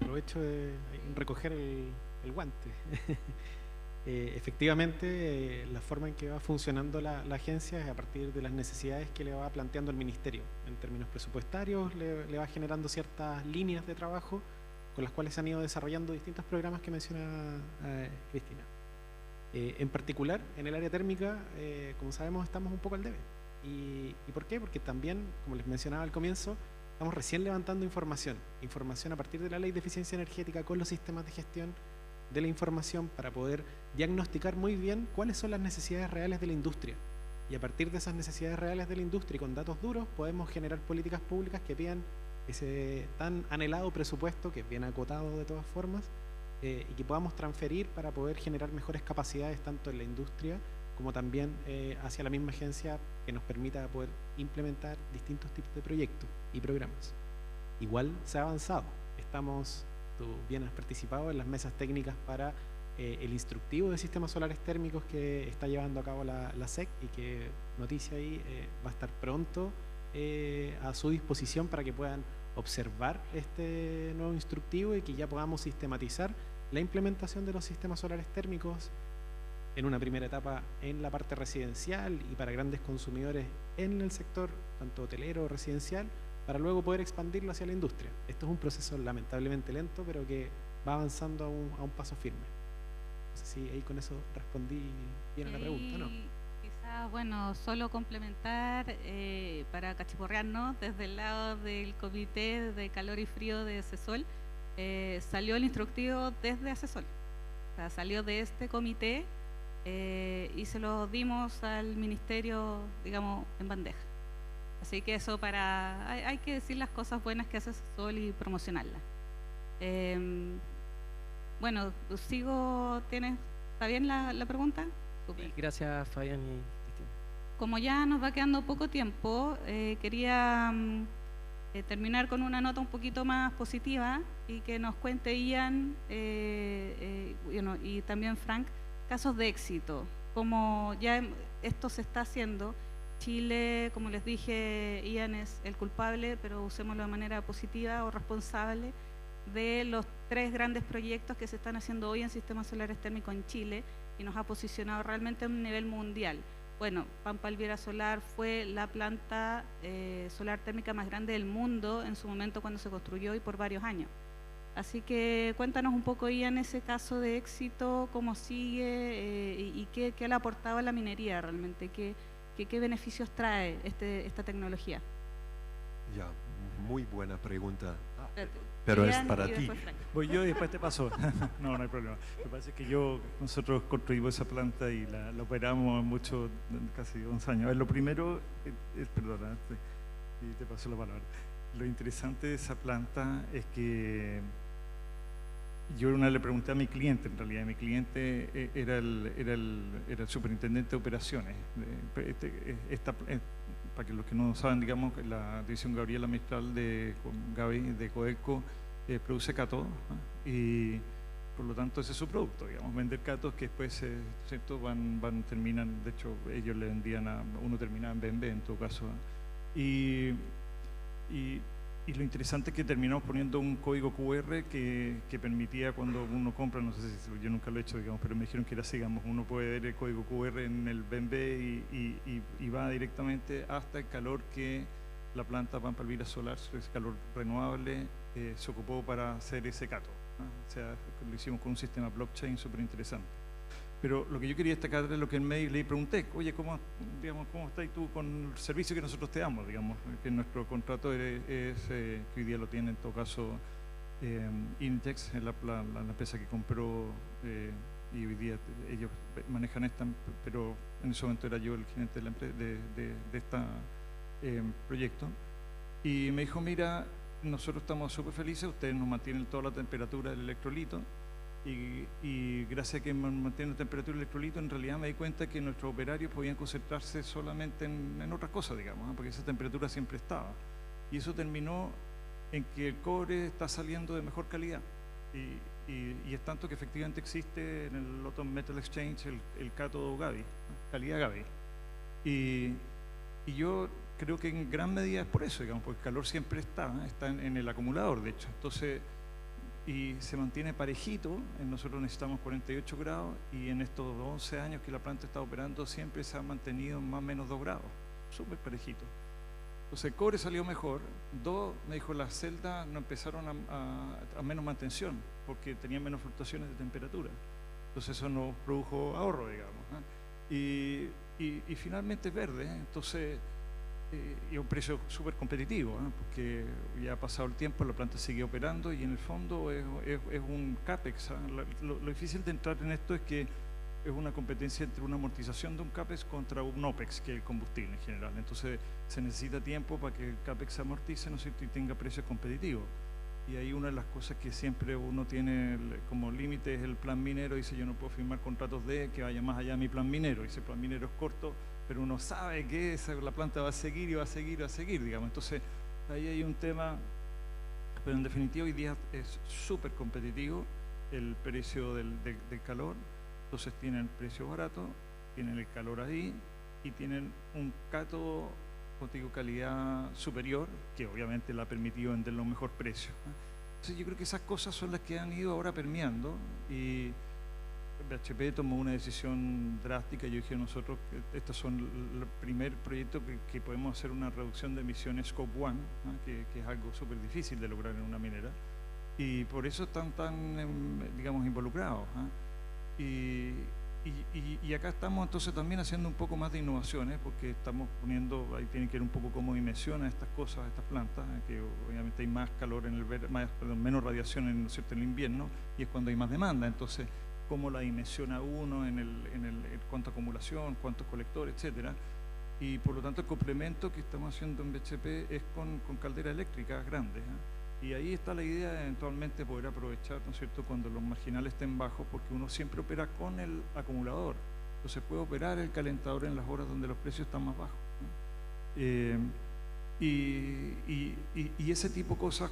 Aprovecho de recoger el guante. Efectivamente, la forma en que va funcionando la agencia es a partir de las necesidades que le va planteando el Ministerio. En términos presupuestarios, le va generando ciertas líneas de trabajo con las cuales se han ido desarrollando distintos programas que menciona Cristina. En particular, en el área térmica, como sabemos, estamos un poco al debe. ¿Y por qué? Porque también, como les mencionaba al comienzo, estamos recién levantando información a partir de la Ley de Eficiencia Energética con los sistemas de gestión de la información, para poder diagnosticar muy bien cuáles son las necesidades reales de la industria, y a partir de esas necesidades reales de la industria y con datos duros podemos generar políticas públicas que pidan ese tan anhelado presupuesto, que es bien acotado de todas formas, y que podamos transferir para poder generar mejores capacidades tanto en la industria como también hacia la misma agencia, que nos permita poder implementar distintos tipos de proyectos y programas. Igual se ha avanzado, tú bien has participado en las mesas técnicas para el instructivo de sistemas solares térmicos que está llevando a cabo la SEC, y que, noticia ahí, va a estar pronto a su disposición para que puedan observar este nuevo instructivo, y que ya podamos sistematizar la implementación de los sistemas solares térmicos en una primera etapa en la parte residencial y para grandes consumidores en el sector tanto hotelero o residencial, para luego poder expandirlo hacia la industria. Esto es un proceso lamentablemente lento, pero que va avanzando a un paso firme. No sé si ahí con eso respondí bien a la pregunta, ¿no? Quizás, bueno, solo complementar para cachiporrearnos, desde el lado del Comité de Calor y Frío de ACESOL, salió el instructivo desde ACESOL. O sea, salió de este comité y se lo dimos al Ministerio, digamos, en bandeja. Así que eso hay que decir las cosas buenas que hace ACESOL y promocionarlas. Bueno, ¿está bien la pregunta? Sí, gracias Fabián y Cristina. Como ya nos va quedando poco tiempo, quería terminar con una nota un poquito más positiva, y que nos cuente Ian y también Frank casos de éxito. Como ya esto se está haciendo, Chile, como les dije, Ian es el culpable, pero usémoslo de manera positiva o responsable, de los 3 grandes proyectos que se están haciendo hoy en sistemas solares térmicos en Chile, y nos ha posicionado realmente a un nivel mundial. Bueno, Pampa Albiera Solar fue la planta solar térmica más grande del mundo en su momento cuando se construyó, y por varios años. Así que cuéntanos un poco, Ian, ese caso de éxito, cómo sigue y qué le ha aportado a la minería realmente, qué beneficios trae esta tecnología. Ja, muy buena pregunta, Espérate. pero es Ian para y ti. después Frank. Voy yo y después te paso. No, no hay problema. Lo que pasa es que nosotros construimos esa planta y la operamos mucho, casi 11 años. A ver, lo primero, perdona, y te paso la palabra. Lo interesante de esa planta es que yo una vez le pregunté a mi cliente, en realidad, mi cliente era el superintendente de operaciones. Para que los que no saben, digamos, la división Gabriela Mistral de Gaby de Codelco produce cátodos, ¿no? Y por lo tanto ese es su producto, digamos, vender cátodos que después ¿cierto? Terminan, de hecho ellos le vendían uno terminaba en BMW en todo caso, ¿no? Y lo interesante es que terminamos poniendo un código QR que permitía cuando uno compra, no sé si yo nunca lo he hecho, digamos, pero me dijeron que era así, digamos, uno puede ver el código QR en el BMW y va directamente hasta el calor que la planta Pampa Elvira Solar, ese calor renovable, se ocupó para hacer ese cátodo, ¿no? O sea, lo hicimos con un sistema blockchain súper interesante. Pero lo que yo quería destacar es lo que en mail le pregunté, oye, ¿cómo estás tú con el servicio que nosotros te damos? Digamos, que nuestro contrato que hoy día lo tiene en todo caso Intex, la empresa que compró, y hoy día ellos manejan esta, pero en ese momento era yo el gerente de la empresa, de este proyecto. Y me dijo, mira, nosotros estamos súper felices, ustedes nos mantienen toda la temperatura del electrolito. Y gracias a que mantienen la temperatura del electrolito, en realidad me di cuenta que nuestros operarios podían concentrarse solamente en otras cosas, digamos, ¿no? Porque esa temperatura siempre estaba. Y eso terminó en que el cobre está saliendo de mejor calidad. Y es tanto que efectivamente existe en el Lotton Metal Exchange el cátodo Gaby, ¿no? Calidad Gaby. Y yo creo que en gran medida es por eso, digamos, porque el calor siempre está en el acumulador, de hecho. Entonces, y se mantiene parejito, nosotros necesitamos 48 grados y en estos 11 años que la planta está operando siempre se ha mantenido más o menos 2 grados, súper parejito. Entonces el cobre salió mejor, me dijo, las celdas no empezaron a menos mantención porque tenían menos fluctuaciones de temperatura, entonces eso nos produjo ahorro, digamos, ¿no? Y finalmente es verde, ¿eh? Entonces y un precio súper competitivo, ¿no? Porque ya ha pasado el tiempo, la planta sigue operando y en el fondo es un CAPEX, ¿eh? Lo difícil de entrar en esto es que es una competencia entre una amortización de un CAPEX contra un OPEX, que es el combustible en general. Entonces se necesita tiempo para que el CAPEX se amortice, ¿no es cierto?, y tenga precios competitivos. Y ahí una de las cosas que siempre uno tiene como límite es el plan minero. Dice, yo no puedo firmar contratos que vayan más allá de mi plan minero. Y ese plan minero es corto, pero uno sabe que la planta va a seguir y va a seguir, digamos. Entonces, ahí hay un tema, pero en definitiva hoy día es súper competitivo el precio del calor. Entonces tienen precio barato, tienen el calor ahí y tienen un cátodo, contigo, calidad superior, que obviamente le ha permitido vender los mejores precios, ¿no? Entonces yo creo que esas cosas son las que han ido ahora permeando y BHP tomó una decisión drástica. Yo dije, nosotros, estos son el primer proyecto que podemos hacer una reducción de emisiones Scope 1, ¿no? que es algo súper difícil de lograr en una minera, y por eso están tan, digamos, involucrados, ¿no? Y acá estamos entonces también haciendo un poco más de innovaciones, porque estamos poniendo, ahí tiene que ver un poco cómo dimensiona estas cosas, estas plantas, que obviamente hay más calor en menos radiación en el invierno, y es cuando hay más demanda. Entonces, cómo la dimensiona uno en cuánta acumulación, cuántos colectores, etcétera. Y por lo tanto el complemento que estamos haciendo en BHP es con calderas eléctricas grandes, ¿eh? Y ahí está la idea de eventualmente poder aprovechar, ¿no es cierto?, cuando los marginales estén bajos, porque uno siempre opera con el acumulador. Entonces puede operar el calentador en las horas donde los precios están más bajos, ¿no? Y ese tipo de cosas,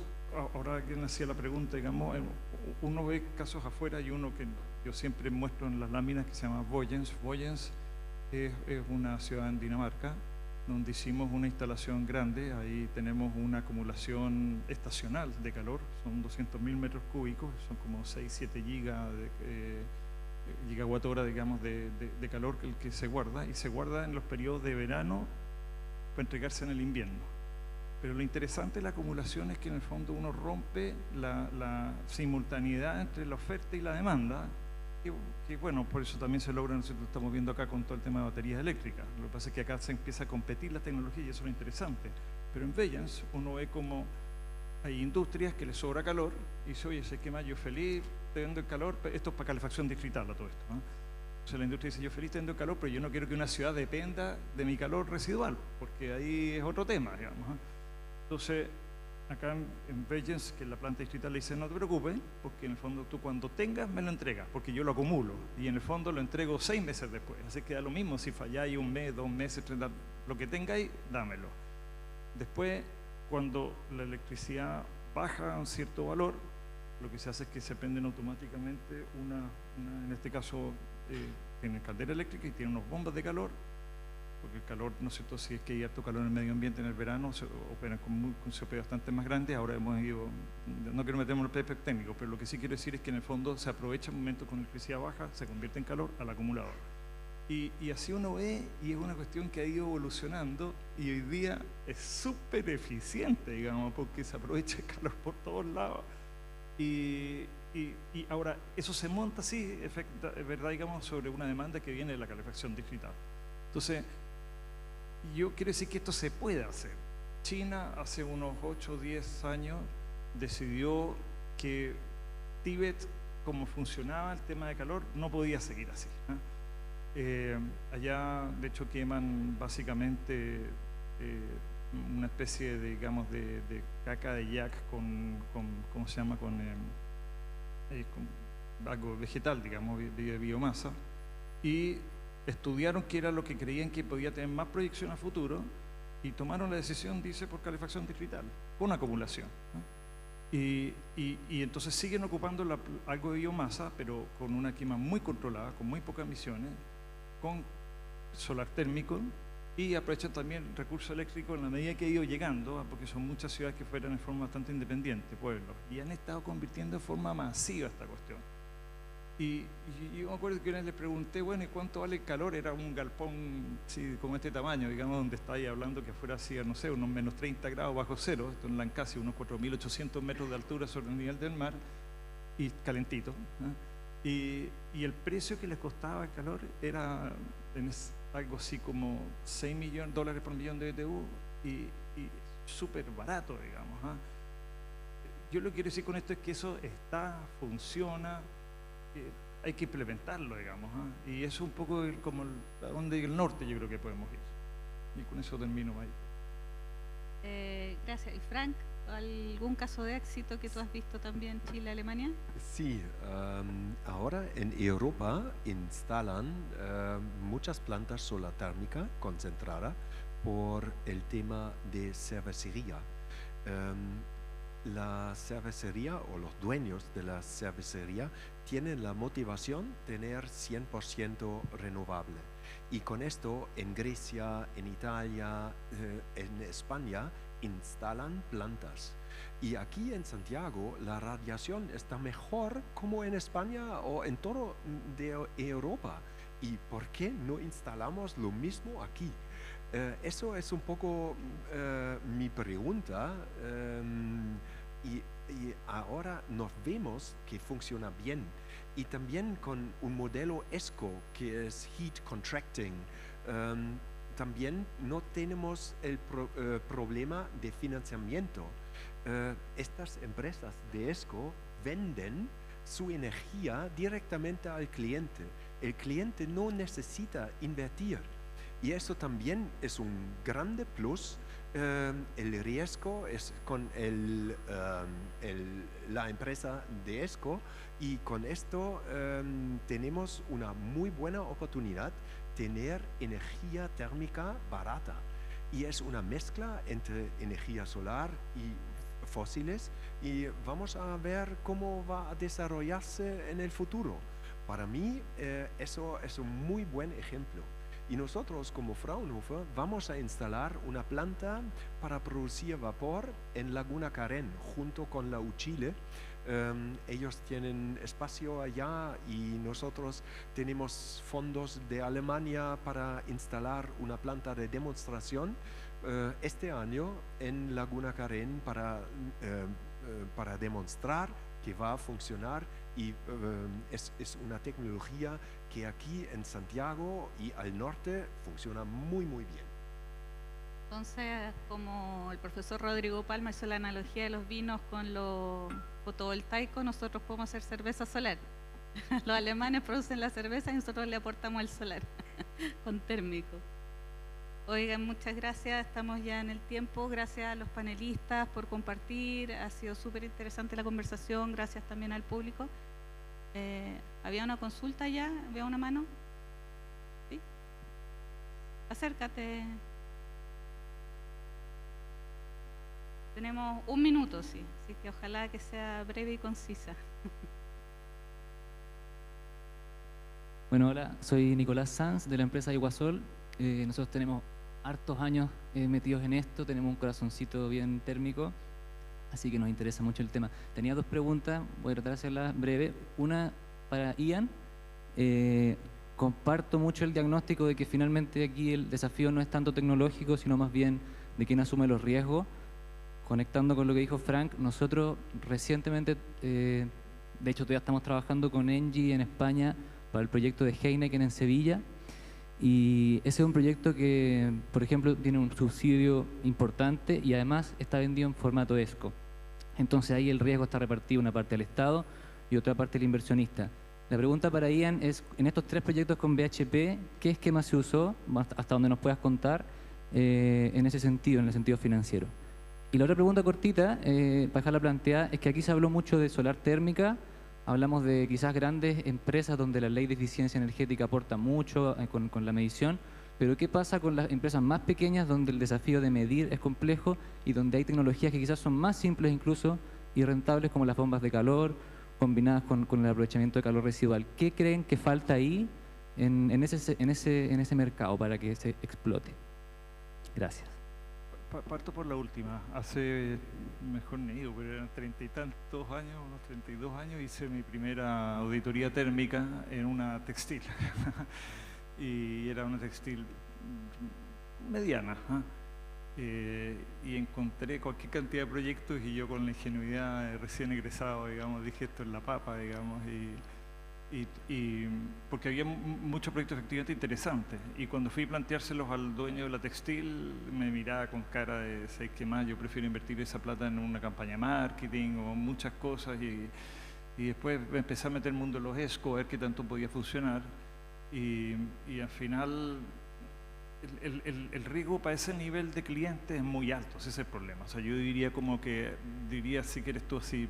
ahora que hacía la pregunta, digamos, uno ve casos afuera y uno que yo siempre muestro en las láminas que se llama Voyens. Voyens es una ciudad en Dinamarca, donde hicimos una instalación grande. Ahí tenemos una acumulación estacional de calor, son 200.000 metros cúbicos, son como 6-7 gigawatt hora, digamos, de calor que se guarda, y se guarda en los periodos de verano para entregarse en el invierno. Pero lo interesante de la acumulación es que en el fondo uno rompe la simultaneidad entre la oferta y la demanda, que bueno, por eso también se logra, nosotros lo estamos viendo acá con todo el tema de baterías eléctricas. Lo que pasa es que acá se empieza a competir la tecnología y eso es lo interesante. Pero en Vellens uno ve como hay industrias que les sobra calor y dice, oye, sé que más yo feliz, te vendo el calor, esto es para calefacción distrital a todo esto, ¿no? Entonces la industria dice, yo feliz te vendo el calor, pero yo no quiero que una ciudad dependa de mi calor residual, porque ahí es otro tema, digamos, ¿eh? Entonces, acá en Vellens, que la planta distrital le dice, no te preocupes, porque en el fondo tú cuando tengas me lo entregas, porque yo lo acumulo, y en el fondo lo entrego 6 meses después, así que da lo mismo si falláis 1 mes, 2 meses, 3, lo que tengáis, dámelo. Después, cuando la electricidad baja a un cierto valor, lo que se hace es que se prenden automáticamente en este caso, tienen caldera eléctrica y tienen unas bombas de calor, porque el calor, ¿no es cierto?, si es que hay harto calor en el medio ambiente en el verano, se operan con COP bastante más grandes. Ahora hemos ido, no quiero meterme en los aspectos técnicos, pero lo que sí quiero decir es que en el fondo se aprovecha el momento con electricidad baja, se convierte en calor al acumulador. Y así uno ve, y es una cuestión que ha ido evolucionando, y hoy día es súper eficiente, digamos, porque se aprovecha el calor por todos lados. Y ahora, eso se monta así, es verdad, digamos, sobre una demanda que viene de la calefacción distrital. Entonces, yo quiero decir que esto se puede hacer. China hace unos 8 o 10 años decidió que Tíbet, como funcionaba el tema de calor, no podía seguir así, ¿eh? Allá, de hecho, queman básicamente una especie de, digamos, de caca de yak con ¿cómo se llama? Con algo vegetal, digamos, de biomasa, y estudiaron qué era lo que creían que podía tener más proyección a futuro y tomaron la decisión, dice, por calefacción distrital, con acumulación, ¿no? Y entonces siguen ocupando algo de biomasa, pero con una quema muy controlada, con muy pocas emisiones, con solar térmico, y aprovechan también el recurso eléctrico en la medida que ha ido llegando, porque son muchas ciudades que fueron en forma bastante independiente, pueblos, y han estado convirtiendo en forma masiva esta cuestión. Y yo me acuerdo que una vez les pregunté, bueno, ¿y cuánto vale el calor? Era un galpón, sí, como este tamaño, digamos, donde está ahí hablando que afuera hacía, no sé, unos menos 30 grados bajo cero, esto en Lancashire, unos 4.800 metros de altura sobre el nivel del mar, y calentito, ¿eh? Y el precio que les costaba el calor era algo así como $6 millones por millón de BTU, y súper barato, digamos, ¿eh? Yo lo que quiero decir con esto es que eso funciona, hay que implementarlo, digamos, ¿eh? Y eso es un poco como a donde el norte yo creo que podemos ir. Y con eso termino ahí. Gracias. ¿Y Frank, algún caso de éxito que tú has visto también Chile, Alemania? Sí, ahora en Europa instalan muchas plantas solar térmica concentrada por el tema de cervecería. La cervecería o los dueños de la cervecería tienen la motivación de tener 100% renovable. Y con esto en Grecia, en Italia, en España instalan plantas. Y aquí en Santiago la radiación está mejor como en España o en todo de Europa. ¿Y por qué no instalamos lo mismo aquí? Eso es un poco mi pregunta. Y ahora nos vemos que funciona bien, y también con un modelo ESCO que es Heat Contracting, también no tenemos el problema de financiamiento. Estas empresas de ESCO venden su energía directamente al cliente. El cliente no necesita invertir, y eso también es un grande plus. El riesgo es con la empresa de ESCO, y con esto tenemos una muy buena oportunidad de tener energía térmica barata, y es una mezcla entre energía solar y fósiles, y vamos a ver cómo va a desarrollarse en el futuro. Para mí eso es un muy buen ejemplo. Y nosotros como Fraunhofer vamos a instalar una planta para producir vapor en Laguna Carén junto con la UChile. Ellos tienen espacio allá y nosotros tenemos fondos de Alemania para instalar una planta de demostración este año en Laguna Carén para demostrar que va a funcionar, y es una tecnología que aquí en Santiago y al norte funciona muy muy bien. Entonces, como el profesor Rodrigo Palma hizo la analogía de los vinos con lo fotovoltaico, nosotros podemos hacer cerveza solar. Los alemanes producen la cerveza y nosotros le aportamos el solar con térmico. Oigan, muchas gracias, estamos ya en el tiempo. Gracias a los panelistas por compartir, ha sido súper interesante la conversación. Gracias también al público. ¿Había una consulta ya? ¿Había una mano? ¿Sí? Acércate. Tenemos 1 minuto, sí, así que ojalá que sea breve y concisa. Bueno, hola, soy Nicolás Sanz de la empresa Iguasol. Nosotros tenemos hartos años metidos en esto, tenemos un corazoncito bien térmico, así que nos interesa mucho el tema. Tenía 2 preguntas, voy a tratar de hacerlas breve. Una para Ian. Comparto mucho el diagnóstico de que finalmente aquí el desafío no es tanto tecnológico, sino más bien de quién asume los riesgos. Conectando con lo que dijo Frank, nosotros recientemente, de hecho todavía estamos trabajando con Engie en España para el proyecto de Heineken en Sevilla, y ese es un proyecto que, por ejemplo, tiene un subsidio importante y además está vendido en formato ESCO. Entonces ahí el riesgo está repartido, una parte al Estado y otra parte al inversionista. La pregunta para Ian es, en estos 3 proyectos con BHP, ¿qué esquema se usó, hasta donde nos puedas contar, en ese sentido, en el sentido financiero? Y la otra pregunta cortita, para dejarla planteada, es que aquí se habló mucho de solar térmica, hablamos de quizás grandes empresas donde la ley de eficiencia energética aporta mucho con la medición, pero ¿qué pasa con las empresas más pequeñas donde el desafío de medir es complejo y donde hay tecnologías que quizás son más simples incluso y rentables, como las bombas de calor, combinadas con el aprovechamiento de calor residual? ¿Qué creen que falta ahí en ese mercado para que se explote? Gracias. Parto por la última. Hace, mejor ni digo, pero eran 30 y tantos años, unos 32 años, hice mi primera auditoría térmica en una textil. Y era una textil mediana. Y encontré cualquier cantidad de proyectos y yo con la ingenuidad de recién egresado, digamos, dije esto es la papa, digamos, porque había muchos proyectos efectivamente interesantes, y cuando fui a planteárselos al dueño de la textil me miraba con cara de ¿sabes qué más? Yo prefiero invertir esa plata en una campaña de marketing o muchas cosas, y después me empecé a meter en el mundo de los ESCO, a ver qué tanto podía funcionar, y al final el riesgo para ese nivel de clientes es muy alto, ese es el problema. O sea, yo diría si quieres tú así,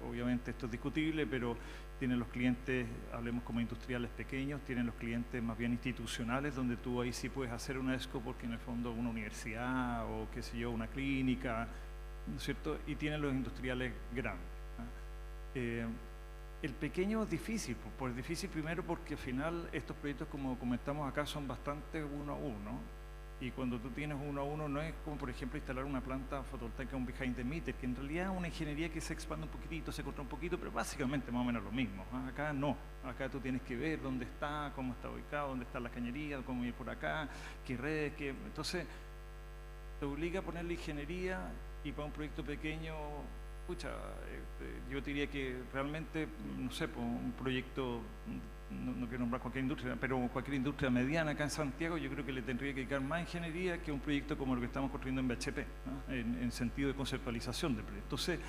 obviamente esto es discutible, pero tienen los clientes, hablemos como industriales pequeños, tienen los clientes más bien institucionales, donde tú ahí sí puedes hacer una ESCO porque en el fondo una universidad o qué sé yo, una clínica, ¿no es cierto? Y tienen los industriales grandes, ¿no? El pequeño es difícil, pues difícil primero porque al final estos proyectos, como comentamos acá, son bastante 1 a 1. Y cuando tú tienes 1 a 1 no es como por ejemplo instalar una planta fotovoltaica, un behind the meter, que en realidad es una ingeniería que se expande un poquitito, se corta un poquito, pero básicamente más o menos lo mismo. Acá no, acá tú tienes que ver dónde está, cómo está ubicado, dónde está la cañería, cómo ir por acá, qué redes, qué... Entonces te obliga a poner la ingeniería, y para un proyecto pequeño, pucha, yo diría que realmente, no sé, pues un proyecto... No quiero nombrar cualquier industria, pero cualquier industria mediana acá en Santiago, yo creo que le tendría que dedicar más ingeniería que un proyecto como el que estamos construyendo en BHP, ¿no? En sentido de conceptualización del proyecto. Entonces,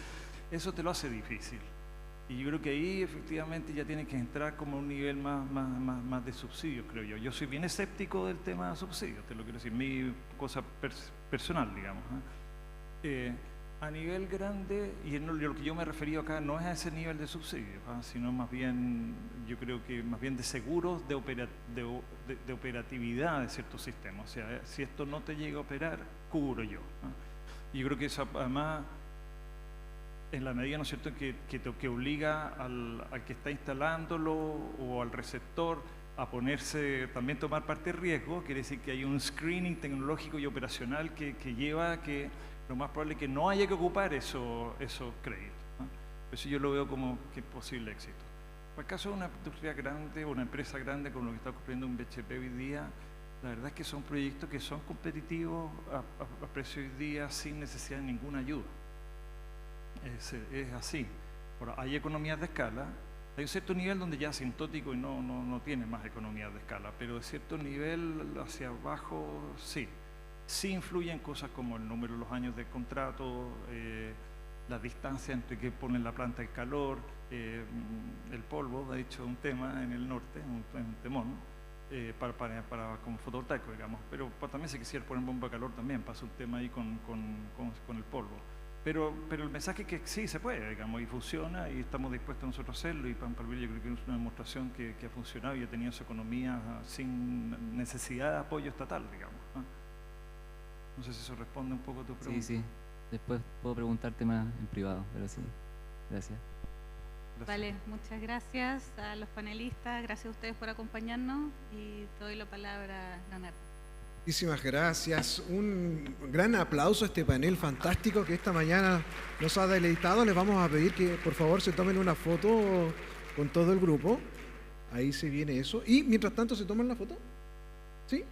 eso te lo hace difícil. Y yo creo que ahí efectivamente ya tiene que entrar como a un nivel más de subsidios, creo yo. Yo soy bien escéptico del tema de subsidios, te lo quiero decir, mi cosa personal, digamos, ¿no? A nivel grande, y lo que yo me he referido acá no es a ese nivel de subsidios, sino más bien, yo creo que más bien de seguros de operatividad de ciertos sistemas. O sea, si esto no te llega a operar, cubro yo. Y yo creo que eso además, en la medida, ¿no es cierto?, que obliga al que está instalándolo o al receptor a ponerse, también tomar parte de riesgo, quiere decir que hay un screening tecnológico y operacional que lleva a que lo más probable es que no haya que ocupar esos créditos, ¿no? Eso yo lo veo como que es posible éxito. En el caso de una industria grande o una empresa grande como lo que está ocurriendo en BHP hoy día, la verdad es que son proyectos que son competitivos a precio hoy día sin necesidad de ninguna ayuda. Es así. Ahora, hay economías de escala, hay un cierto nivel donde ya es asintótico y no tiene más economías de escala, pero de cierto nivel hacia abajo sí. Sí influyen cosas como el número de los años de contrato, la distancia entre que ponen la planta el calor, el polvo, de hecho, un tema en el norte, un temón, para como fotovoltaico, digamos. Pero también si quisiera poner bomba de calor también pasa un tema ahí con el polvo. Pero el mensaje es que sí se puede, digamos, y funciona, y estamos dispuestos nosotros a hacerlo, y Pampalville yo creo que es una demostración que ha funcionado y ha tenido esa economía sin necesidad de apoyo estatal, digamos. No sé si eso responde un poco a tu pregunta. Sí, sí. Después puedo preguntarte más en privado, pero sí. Gracias. Gracias. Vale, muchas gracias a los panelistas, gracias a ustedes por acompañarnos y te doy la palabra a Leonardo. Muchísimas gracias. Un gran aplauso a este panel fantástico que esta mañana nos ha deleitado. Les vamos a pedir que por favor se tomen una foto con todo el grupo. Ahí se viene eso. Y mientras tanto, ¿se toman la foto? ¿Sí?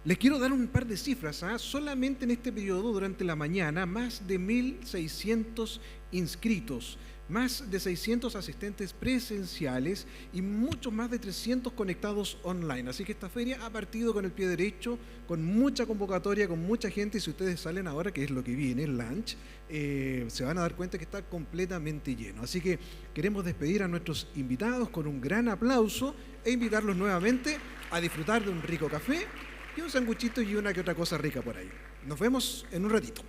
Les quiero dar un par de cifras. Solamente en este periodo, durante la mañana, más de 1.600 inscritos, más de 600 asistentes presenciales y muchos más de 300 conectados online. Así que esta feria ha partido con el pie derecho, con mucha convocatoria, con mucha gente. Y si ustedes salen ahora, que es lo que viene, el lunch, se van a dar cuenta que está completamente lleno. Así que queremos despedir a nuestros invitados con un gran aplauso e invitarlos nuevamente a disfrutar de un rico café y un sanguchito y una que otra cosa rica por ahí. Nos vemos en un ratito.